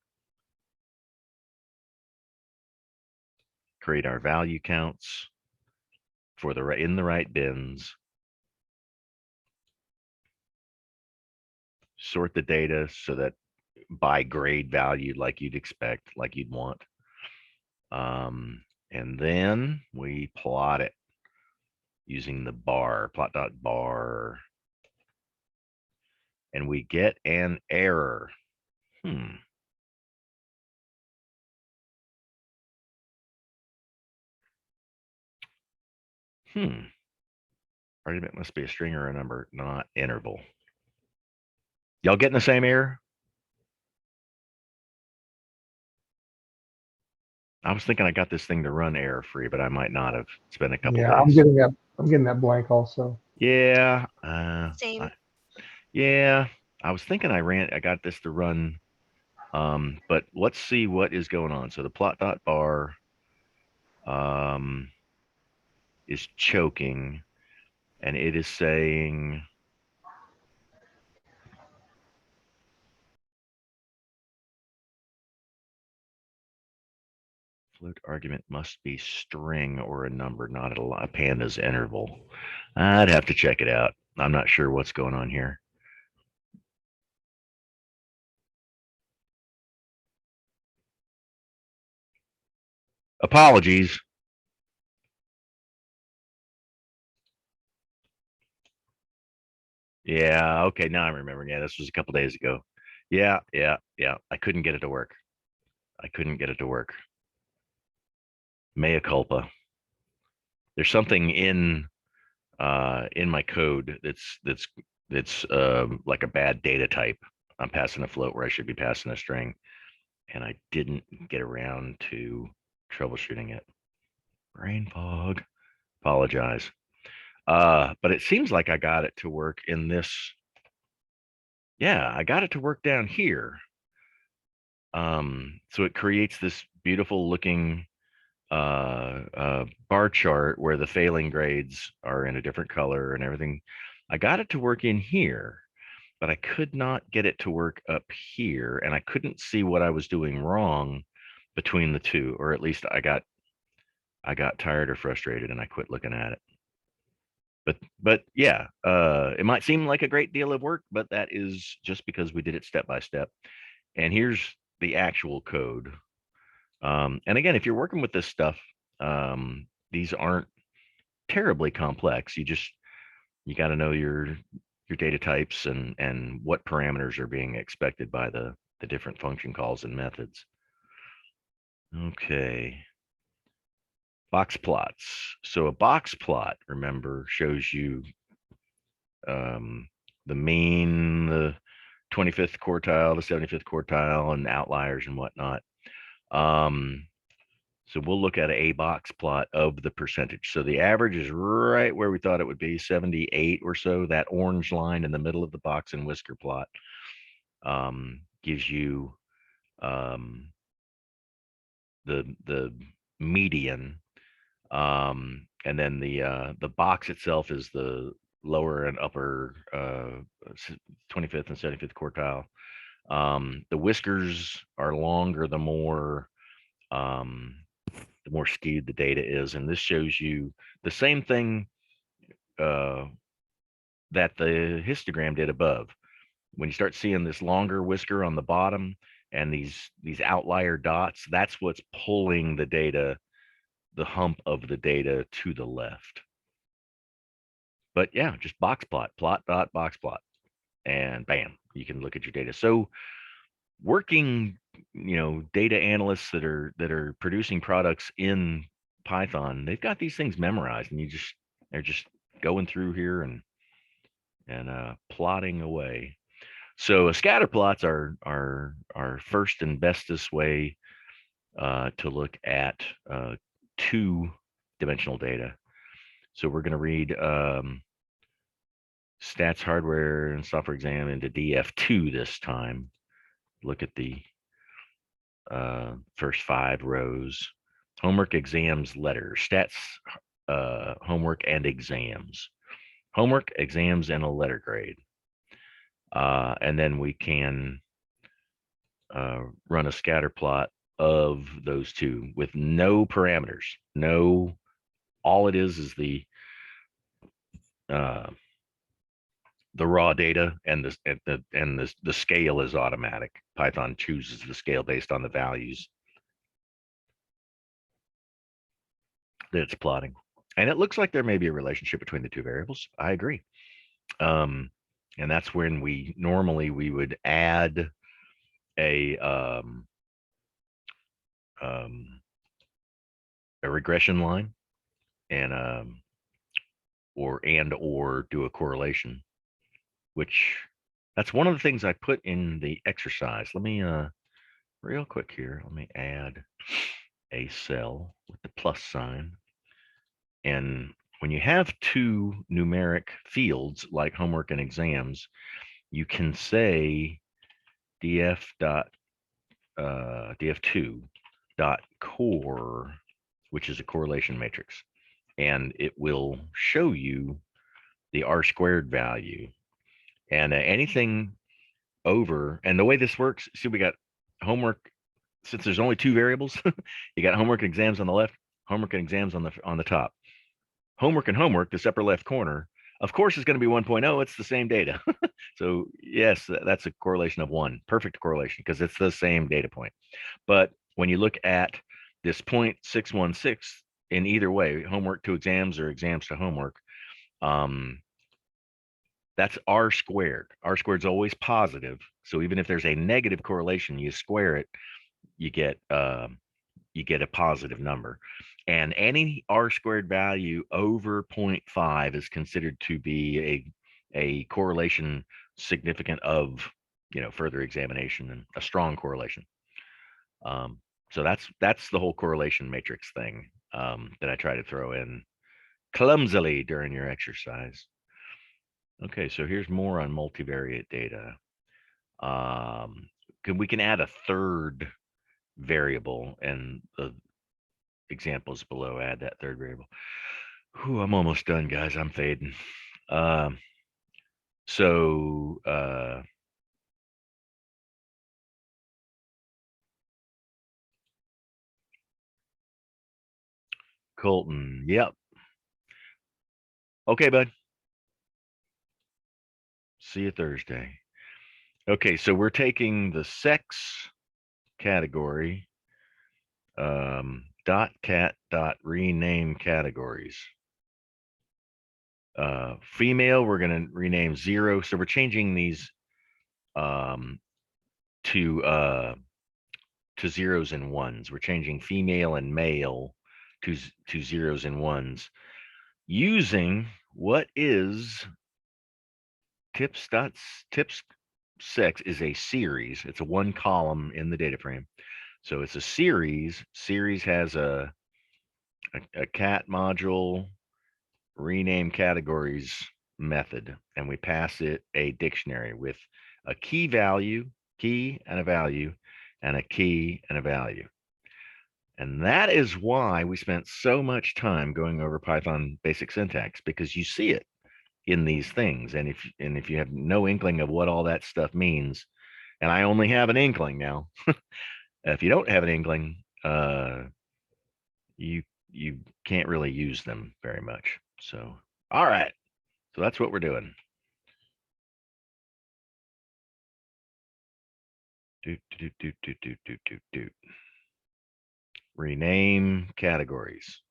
create our value counts for in the right bins. Sort the data so that by grade value, like you'd expect, like you'd want. And then we plot it using the bar, plot.bar. And we get an error. Argument must be a string or a number, not interval. Y'all getting the same error? I was thinking I got this thing to run error free, but I might not have. It's been a couple Yeah, days. I'm getting that blank also. Yeah. Same. Yeah. I was thinking I got this to run. But let's see what is going on. So the plot.bar is choking, and it is saying float argument must be string or a number, not a panda's interval. I'd have to check it out. I'm not sure what's going on here. Apologies. Yeah, okay, now I'm remembering. Yeah, this was a couple days ago. Yeah. I couldn't get it to work. Mea culpa. There's something in my code that's like a bad data type. I'm passing a float where I should be passing a string, and I didn't get around to troubleshooting it. Brain fog. Apologize. But it seems like I got it to work in this. Yeah, I got it to work down here. So it creates this beautiful looking bar chart where the failing grades are in a different color and everything. I got it to work in here, but I could not get it to work up here, and I couldn't see what I was doing wrong between the two, or at least I got tired or frustrated and I quit looking at it. But yeah, it might seem like a great deal of work, but that is just because we did it step by step. And here's the actual code. And again, if you're working with this stuff, these aren't terribly complex. You got to know your data types and what parameters are being expected by the different function calls and methods. Okay. Box plots. So a box plot, remember, shows you the mean, the 25th quartile, the 75th quartile, and outliers and whatnot. So we'll look at a box plot of the percentage. So the average is right where we thought it would be, 78 or so. That orange line in the middle of the box and whisker plot gives you the median. And then the box itself is the lower and upper 25th and 75th quartile. The whiskers are longer the more skewed the data is, and this shows you the same thing that the histogram did above. When you start seeing this longer whisker on the bottom and these outlier dots, that's what's pulling the data, the hump of the data to the left. But yeah, just box plot, plot dot box plot, and bam, you can look at your data. So working, data analysts that are producing products in Python, they've got these things memorized, and they're just going through here and plotting away. So scatter plots are first and bestest way to look at two-dimensional data. So we're going to read stats, hardware, and software exam into DF2 this time. Look at the first 5 rows. Homework, exams, letters, stats, homework, and exams. Homework, exams, and a letter grade. And then we can run a scatter plot of those two with no parameters. No, all it is the raw data, and the scale is automatic. Python chooses the scale based on the values that it's plotting. And it looks like there may be a relationship between the two variables. I agree. And that's when we would add a regression line and or do a correlation, which that's one of the things I put in the exercise. Let me real quick here, let me add a cell with the plus sign. And when you have two numeric fields like homework and exams, you can say df2 dot core, which is a correlation matrix, and it will show you the R-squared value. And anything over, and the way this works, see, we got homework, since there's only 2 variables, you got homework and exams on the left, homework and exams on the top. Homework and homework, this upper left corner, of course, is going to be 1.0. It's the same data. So yes, that's a correlation of 1, perfect correlation, because it's the same data point. But when you look at this 0.616 in either way, homework to exams or exams to homework, that's R-squared. R-squared is always positive. So even if there's a negative correlation, you square it, you get a positive number. And any R-squared value over 0.5 is considered to be a correlation significant of, further examination, and a strong correlation. So that's the whole correlation matrix thing that I try to throw in clumsily during your exercise. Okay, so here's more on multivariate data. We can add a third variable, and the examples below add that third variable. Whew, I'm almost done, guys. I'm fading. Colton, yep. Okay, bud. See you Thursday. Okay, so we're taking the sex category, .cat rename categories. Female, we're going to rename 0. So we're changing these to zeros and ones. We're changing female and male to zeros and ones using what is tips sex is a series. It's a 1 column in the data frame. So it's a series. Series has a cat module rename categories method, and we pass it a dictionary with a key and a value, and a key and a value. And that is why we spent so much time going over Python basic syntax, because you see it in these things. And if you have no inkling of what all that stuff means, and I only have an inkling now, if you don't have an inkling, you can't really use them very much. So, all right. So that's what we're doing. Do. Rename categories.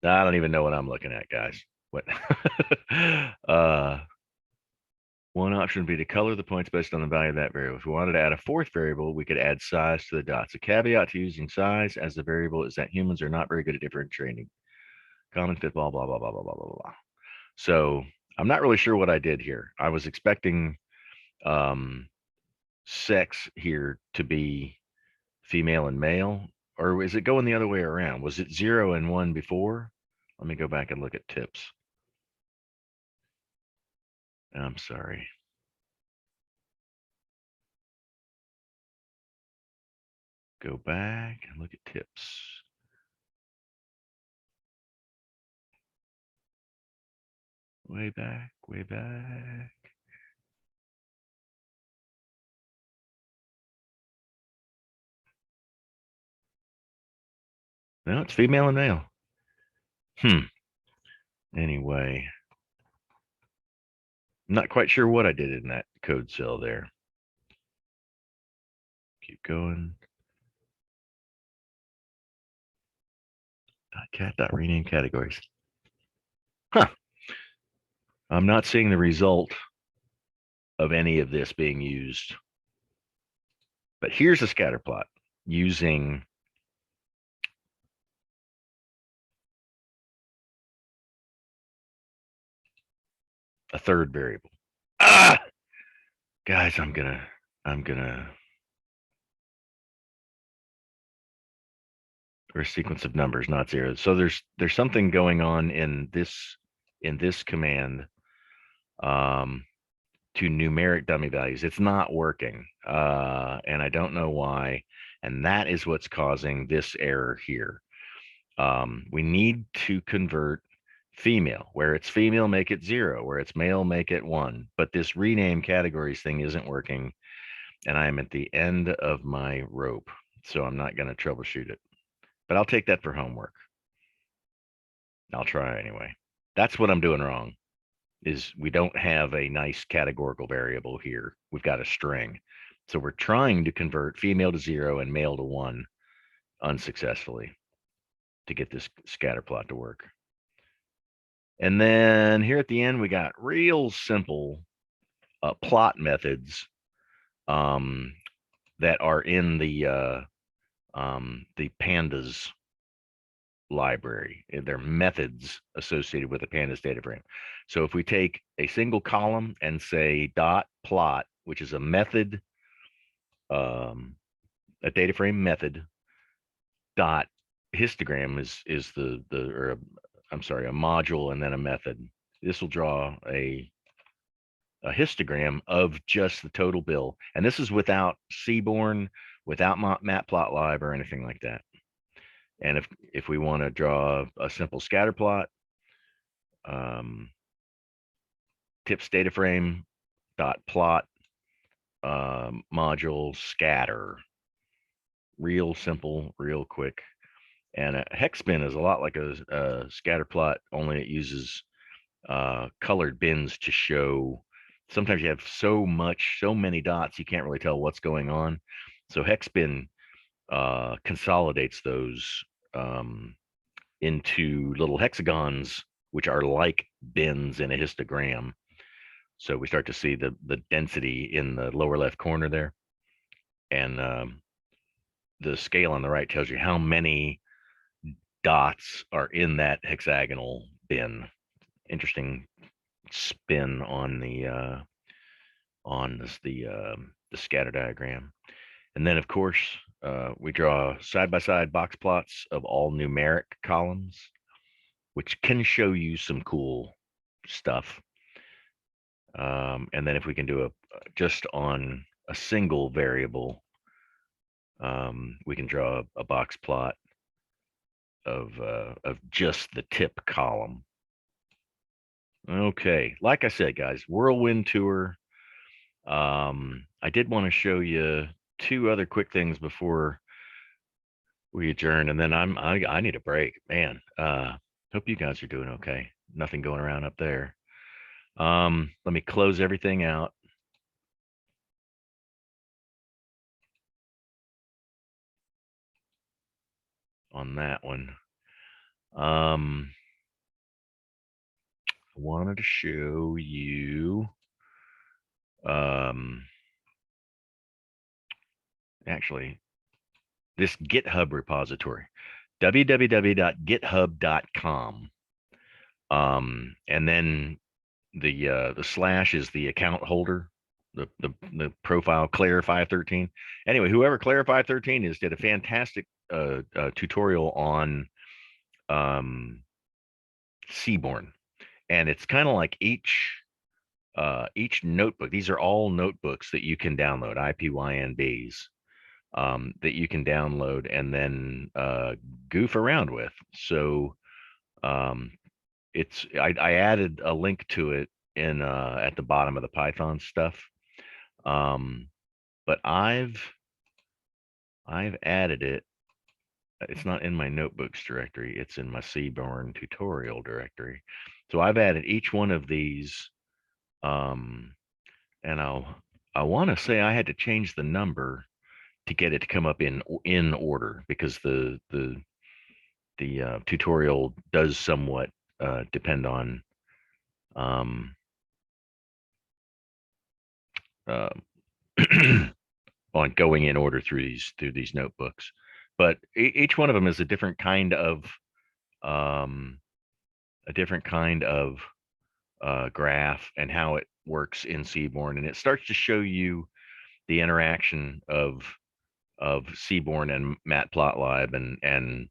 I don't even know what I'm looking at, guys. What? One option would be to color the points based on the value of that variable. If we wanted to add a fourth variable, we could add size to the dots. A caveat to using size as the variable is that humans are not very good at differentiating. Common fit, blah, blah, blah, blah, blah, blah, blah, blah. So I'm not really sure what I did here. I was expecting sex here to be female and male, or is it going the other way around? Was it 0 and 1 before? Let me go back and look at tips. I'm sorry. Go back and look at tips. Way back, way back. No, it's female and male. Anyway, I'm not quite sure what I did in that code cell there. Keep going. Cat rename categories. I'm not seeing the result of any of this being used. But here's a scatter plot using a third variable. Guys, I'm gonna or a sequence of numbers, not zeros. So there's something going on in this command to numeric dummy values. It's not working, and I don't know why. And that is what's causing this error here. We need to convert female. Where it's female, make it 0. Where it's male, make it 1. But this rename categories thing isn't working, and I'm at the end of my rope, so I'm not going to troubleshoot it. But I'll take that for homework. I'll try anyway. That's what I'm doing wrong, is we don't have a nice categorical variable here. We've got a string. So we're trying to convert female to 0 and male to 1 unsuccessfully to get this scatter plot to work. And then here at the end, we got real simple plot methods that are in the pandas library. They're methods associated with the pandas data frame. So if we take a single column and say dot plot, which is a method, a data frame method, dot histogram is a module and then a method. This will draw a histogram of just the total bill. And this is without Seaborn, without Matplotlib or anything like that. And if we want to draw a simple scatter plot, tips data frame dot plot module scatter, real simple, real quick. And a hex bin is a lot like a scatter plot, only it uses colored bins to show. Sometimes you have so many dots you can't really tell what's going on. So hex bin consolidates those into little hexagons, which are like bins in a histogram. So we start to see the density in the lower left corner there. And the scale on the right tells you how many dots are in that hexagonal bin. Interesting spin on the scatter diagram. And then of course we draw side-by-side box plots of all numeric columns, which can show you some cool stuff. And then if we can do just on a single variable, we can draw a box plot of just the tip column. Okay, like I said, guys, Whirlwind Tour. I did want to show you two other quick things before we adjourn, and then I need a break, man. Hope you guys are doing okay. Nothing going around up there. Let me close everything out. On that one. I wanted to show you actually this GitHub repository, www.github.com. And then the slash is the account holder, the profile Claire513. Anyway, whoever Claire513 is did a fantastic tutorial on Seaborn, and it's kind of like each notebook. These are all notebooks that you can download, IPYNBs, that you can download and then goof around with. So I added a link to it in at the bottom of the Python stuff. But I've added it. It's not in my notebooks directory. It's in my Seaborn tutorial directory. So I've added each one of these. And I want to say I had to change the number to get it to come up in order, because the tutorial does somewhat depend on on going in order through these notebooks. But each one of them is a different kind of graph and how it works in Seaborn, and it starts to show you the interaction of Seaborn and Matplotlib, and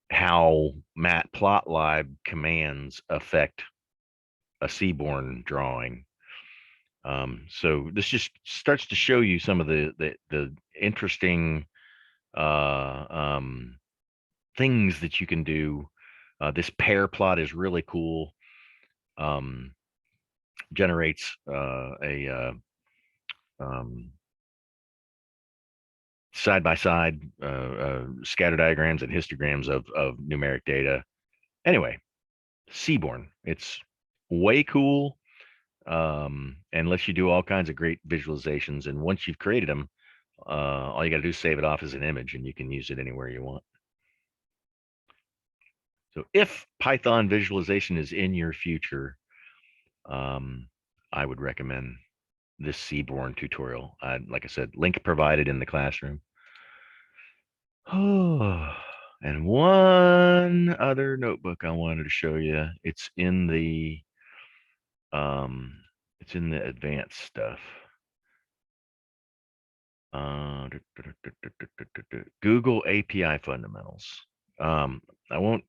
how Matplotlib commands affect a Seaborn drawing. So this just starts to show you some of the interesting things that you can do. This pair plot is really cool. Generates a side-by-side scatter diagrams and histograms of numeric data. Anyway, Seaborn, it's way cool, and lets you do all kinds of great visualizations. And once you've created them, all you got to do is save it off as an image, and you can use it anywhere you want. So if Python visualization is in your future, I would recommend this Seaborn tutorial. Like I said, link provided in the classroom. Oh, and one other notebook I wanted to show you. It's in the advanced stuff. Google API fundamentals. I won't.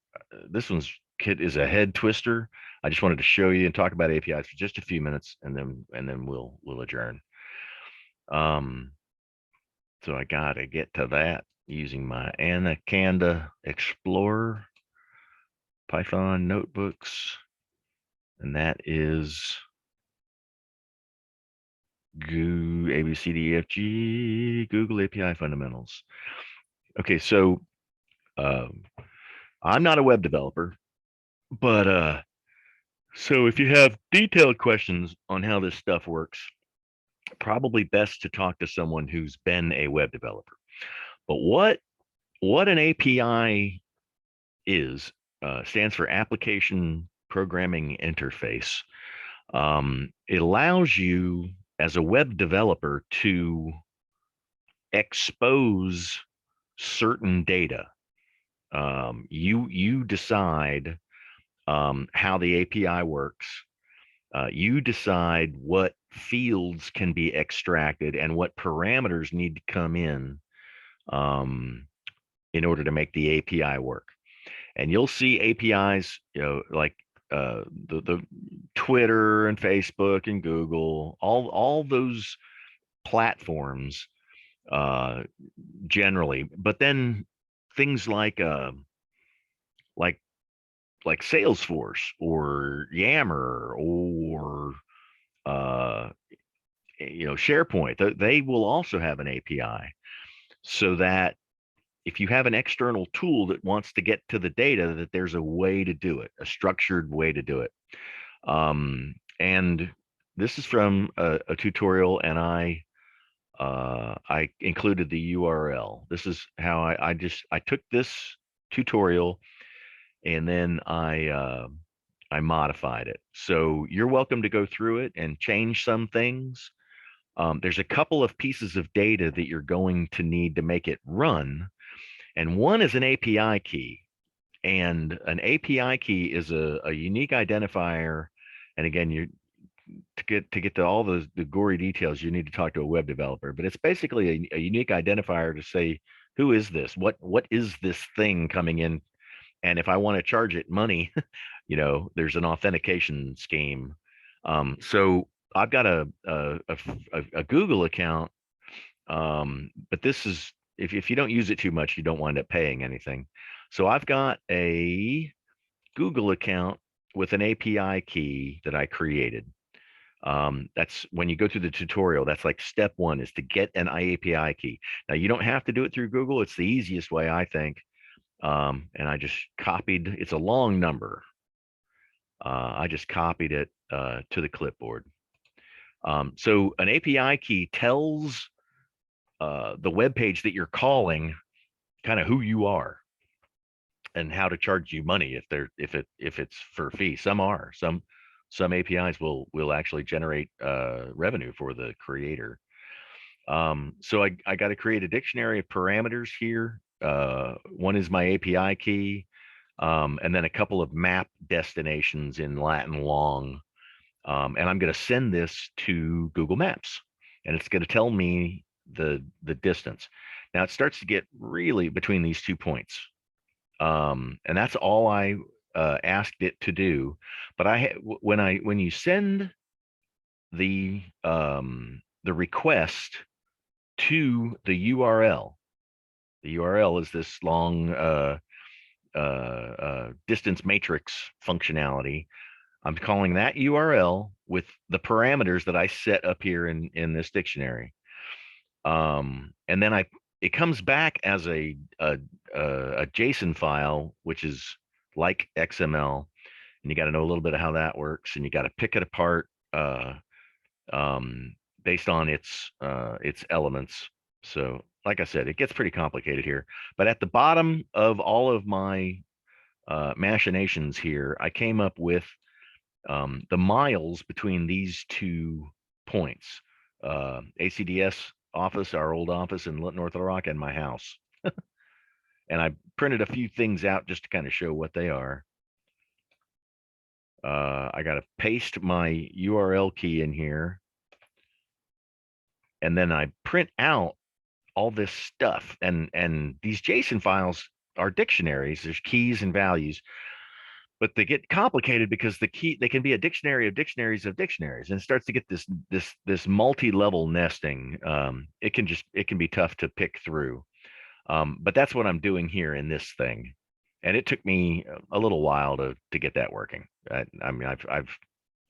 This kit is a head twister. I just wanted to show you and talk about APIs for just a few minutes, and then we'll adjourn. So I gotta get to that using my Anaconda Explorer Python notebooks, and that is ABCDEFG Google API fundamentals. Okay, so I'm not a web developer, but so if you have detailed questions on how this stuff works, probably best to talk to someone who's been a web developer. But what an API is stands for Application Programming Interface. It allows you as a web developer to expose certain data. You decide how the API works. You decide what fields can be extracted and what parameters need to come in order to make the API work. And you'll see APIs, like the Twitter and Facebook and Google, all those platforms generally. But then things like like Salesforce or Yammer or SharePoint. They will also have an API, so that if you have an external tool that wants to get to the data, that there's a way to do it, a structured way to do it. And this is from a tutorial, and I included the URL. This is how I took this tutorial and then I modified it. So you're welcome to go through it and change some things. There's a couple of pieces of data that you're going to need to make it run, and one is an API key. And an API key is a unique identifier. And again, to get to all the gory details, you need to talk to a web developer. But it's basically a unique identifier to say, who is this? What is this thing coming in? And if I want to charge it money, there's an authentication scheme. So I've got a Google account, but this is, if you don't use it too much, you don't wind up paying anything. So I've got a Google account with an API key that I created. That's when you go through the tutorial, that's like step one, is to get an API key. Now you don't have to do it through Google. It's the easiest way, I think. And I just copied, it's a long number. I just copied it to the clipboard. So an API key tells the web page that you're calling kind of who you are and how to charge you money if it's for a fee. Some are, some APIs will actually generate revenue for the creator. So I got to create a dictionary of parameters here. One is my API key, and then a couple of map destinations in Latin long. And I'm going to send this to Google Maps, and it's going to tell me the distance. Now it starts to get really between these 2 points. And that's all I asked it to do. But when you send the request to the URL is this long distance matrix functionality. I'm calling that URL with the parameters that I set up here in this dictionary. And then it comes back as a JSON file, which is like XML, and you got to know a little bit of how that works, and you got to pick it apart based on its elements. So, like I said, it gets pretty complicated here. But at the bottom of all of my machinations here, I came up with the miles between these 2 points: ACDS office, our old office in North Little Rock, and my house. And I printed a few things out just to kind of show what they are. I got to paste my URL key in here, and then I print out all this stuff. And these JSON files are dictionaries. There's keys and values, but they get complicated because they can be a dictionary of dictionaries of dictionaries, and it starts to get this multi-level nesting. It can be tough to pick through. But that's what I'm doing here in this thing. And it took me a little while to get that working. I mean,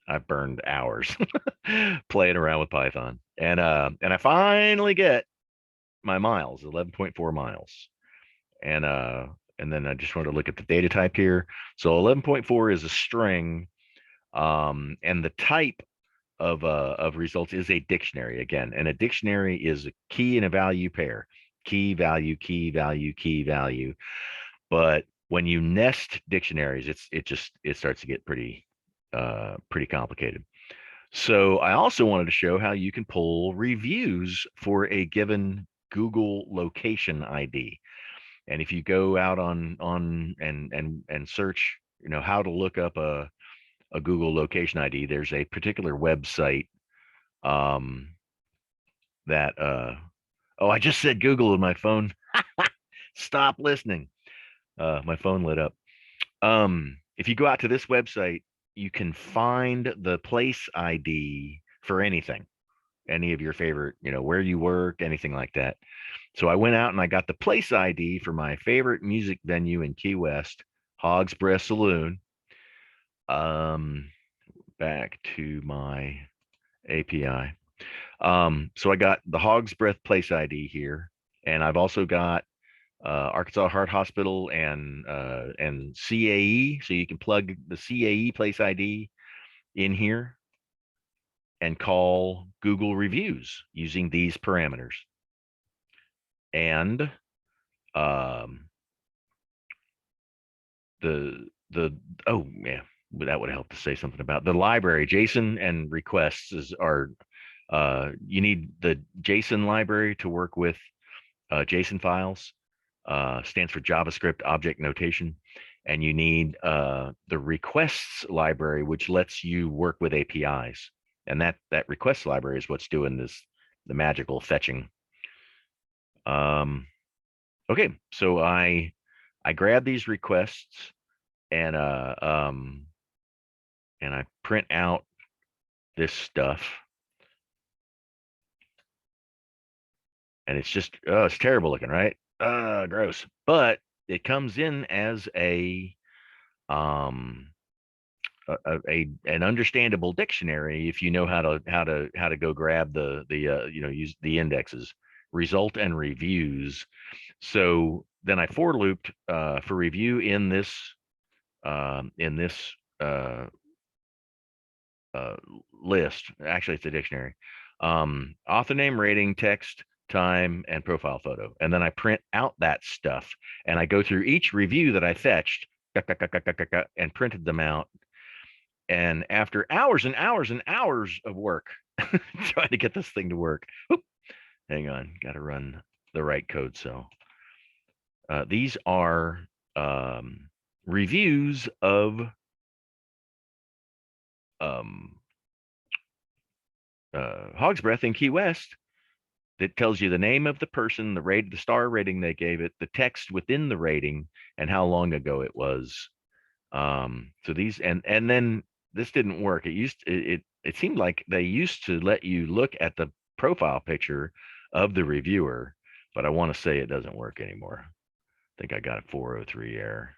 I've burned hours playing around with Python, and I finally get my miles, 11.4 miles. And then I just want to look at the data type here. So 11.4 is a string, and the type of results is a dictionary again. And a dictionary is a key and a value pair: key, value, key, value, key, value. But when you nest dictionaries, it starts to get pretty complicated. So I also wanted to show how you can pull reviews for a given Google location ID. And if you go out on and search, how to look up a Google location ID, there's a particular website that I just said Google in my phone. Stop listening. My phone lit up. If you go out to this website, you can find the place ID for anything, any of your favorite, where you work, anything like that. So I went out and I got the place ID for my favorite music venue in Key West, Hog's Breath Saloon. Back to my API. So I got the Hog's Breath place ID here, and I've also got Arkansas Heart Hospital and CAE, so you can plug the CAE place ID in here and call Google reviews using these parameters. And oh yeah, that would help to say something about the library. JSON and requests are you need the JSON library to work with JSON files. Stands for JavaScript Object Notation, and you need the requests library, which lets you work with APIs. And that requests library is what's doing the magical fetching. Okay, so I grab these requests and I print out this stuff. And it's just, oh, it's terrible looking, right? Gross. But it comes in as an understandable dictionary if you know how to go grab use the indexes, result and reviews. So then I for looped for review in this list. Actually, it's a dictionary. Author name, rating, text, time, and profile photo. And then I print out that stuff and I go through each review that I fetched and printed them out. And after hours and hours and hours of work trying to get this thing to work, hang on, got to run the right code. So these are reviews of Hog's Breath in Key West that tells you the name of the person, the star rating they gave it, the text within the rating, and how long ago it was. So these and then this didn't work. It seemed like they used to let you look at the profile picture of the reviewer, but I want to say it doesn't work anymore. I think I got a 403 error.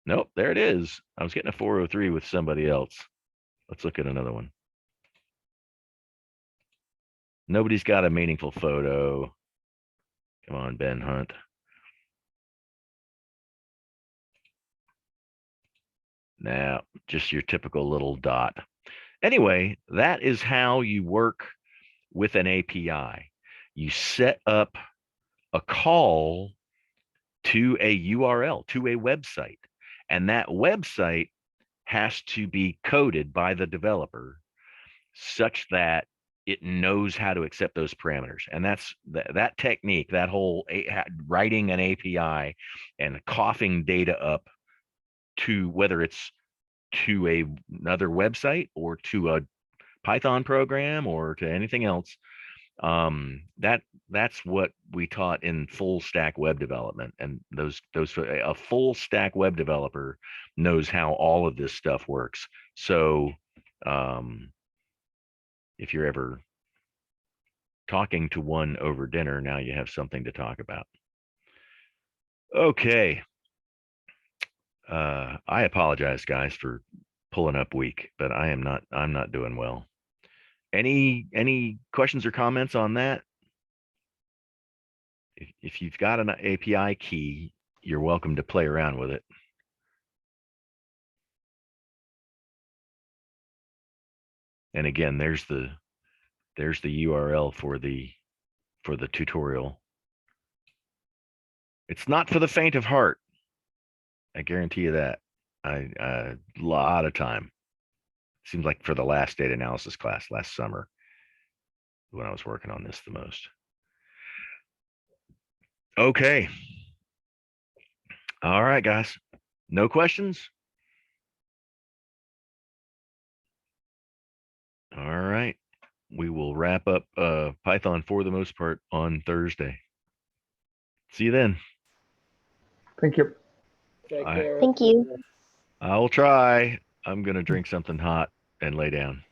Nope, there it is. I was getting a 403 with somebody else. Let's look at another one. Nobody's got a meaningful photo. Come on, Ben Hunt. Now, just your typical little dot. Anyway, that is how you work with an API. You set up a call to a URL, to a website, and that website has to be coded by the developer such that it knows how to accept those parameters. And that's that technique, that whole writing an API and coughing data up to whether it's to another website or to a Python program or to anything else. That's what we taught in full stack web development. And a full stack web developer knows how all of this stuff works. So if you're ever talking to one over dinner, now you have something to talk about. Okay. I apologize, guys, for pulling up weak, but I'm not doing well. Any questions or comments on that? If you've got an API key, you're welcome to play around with it. And again, there's the URL for the tutorial. It's not for the faint of heart. I guarantee you that. A lot of time. Seems like for the last data analysis class last summer when I was working on this the most. Okay. All right, guys. No questions? All right. We will wrap up Python for the most part on Thursday. See you then. Thank you. Take I- care. Thank you. I will try. I'm going to drink something hot and lay down.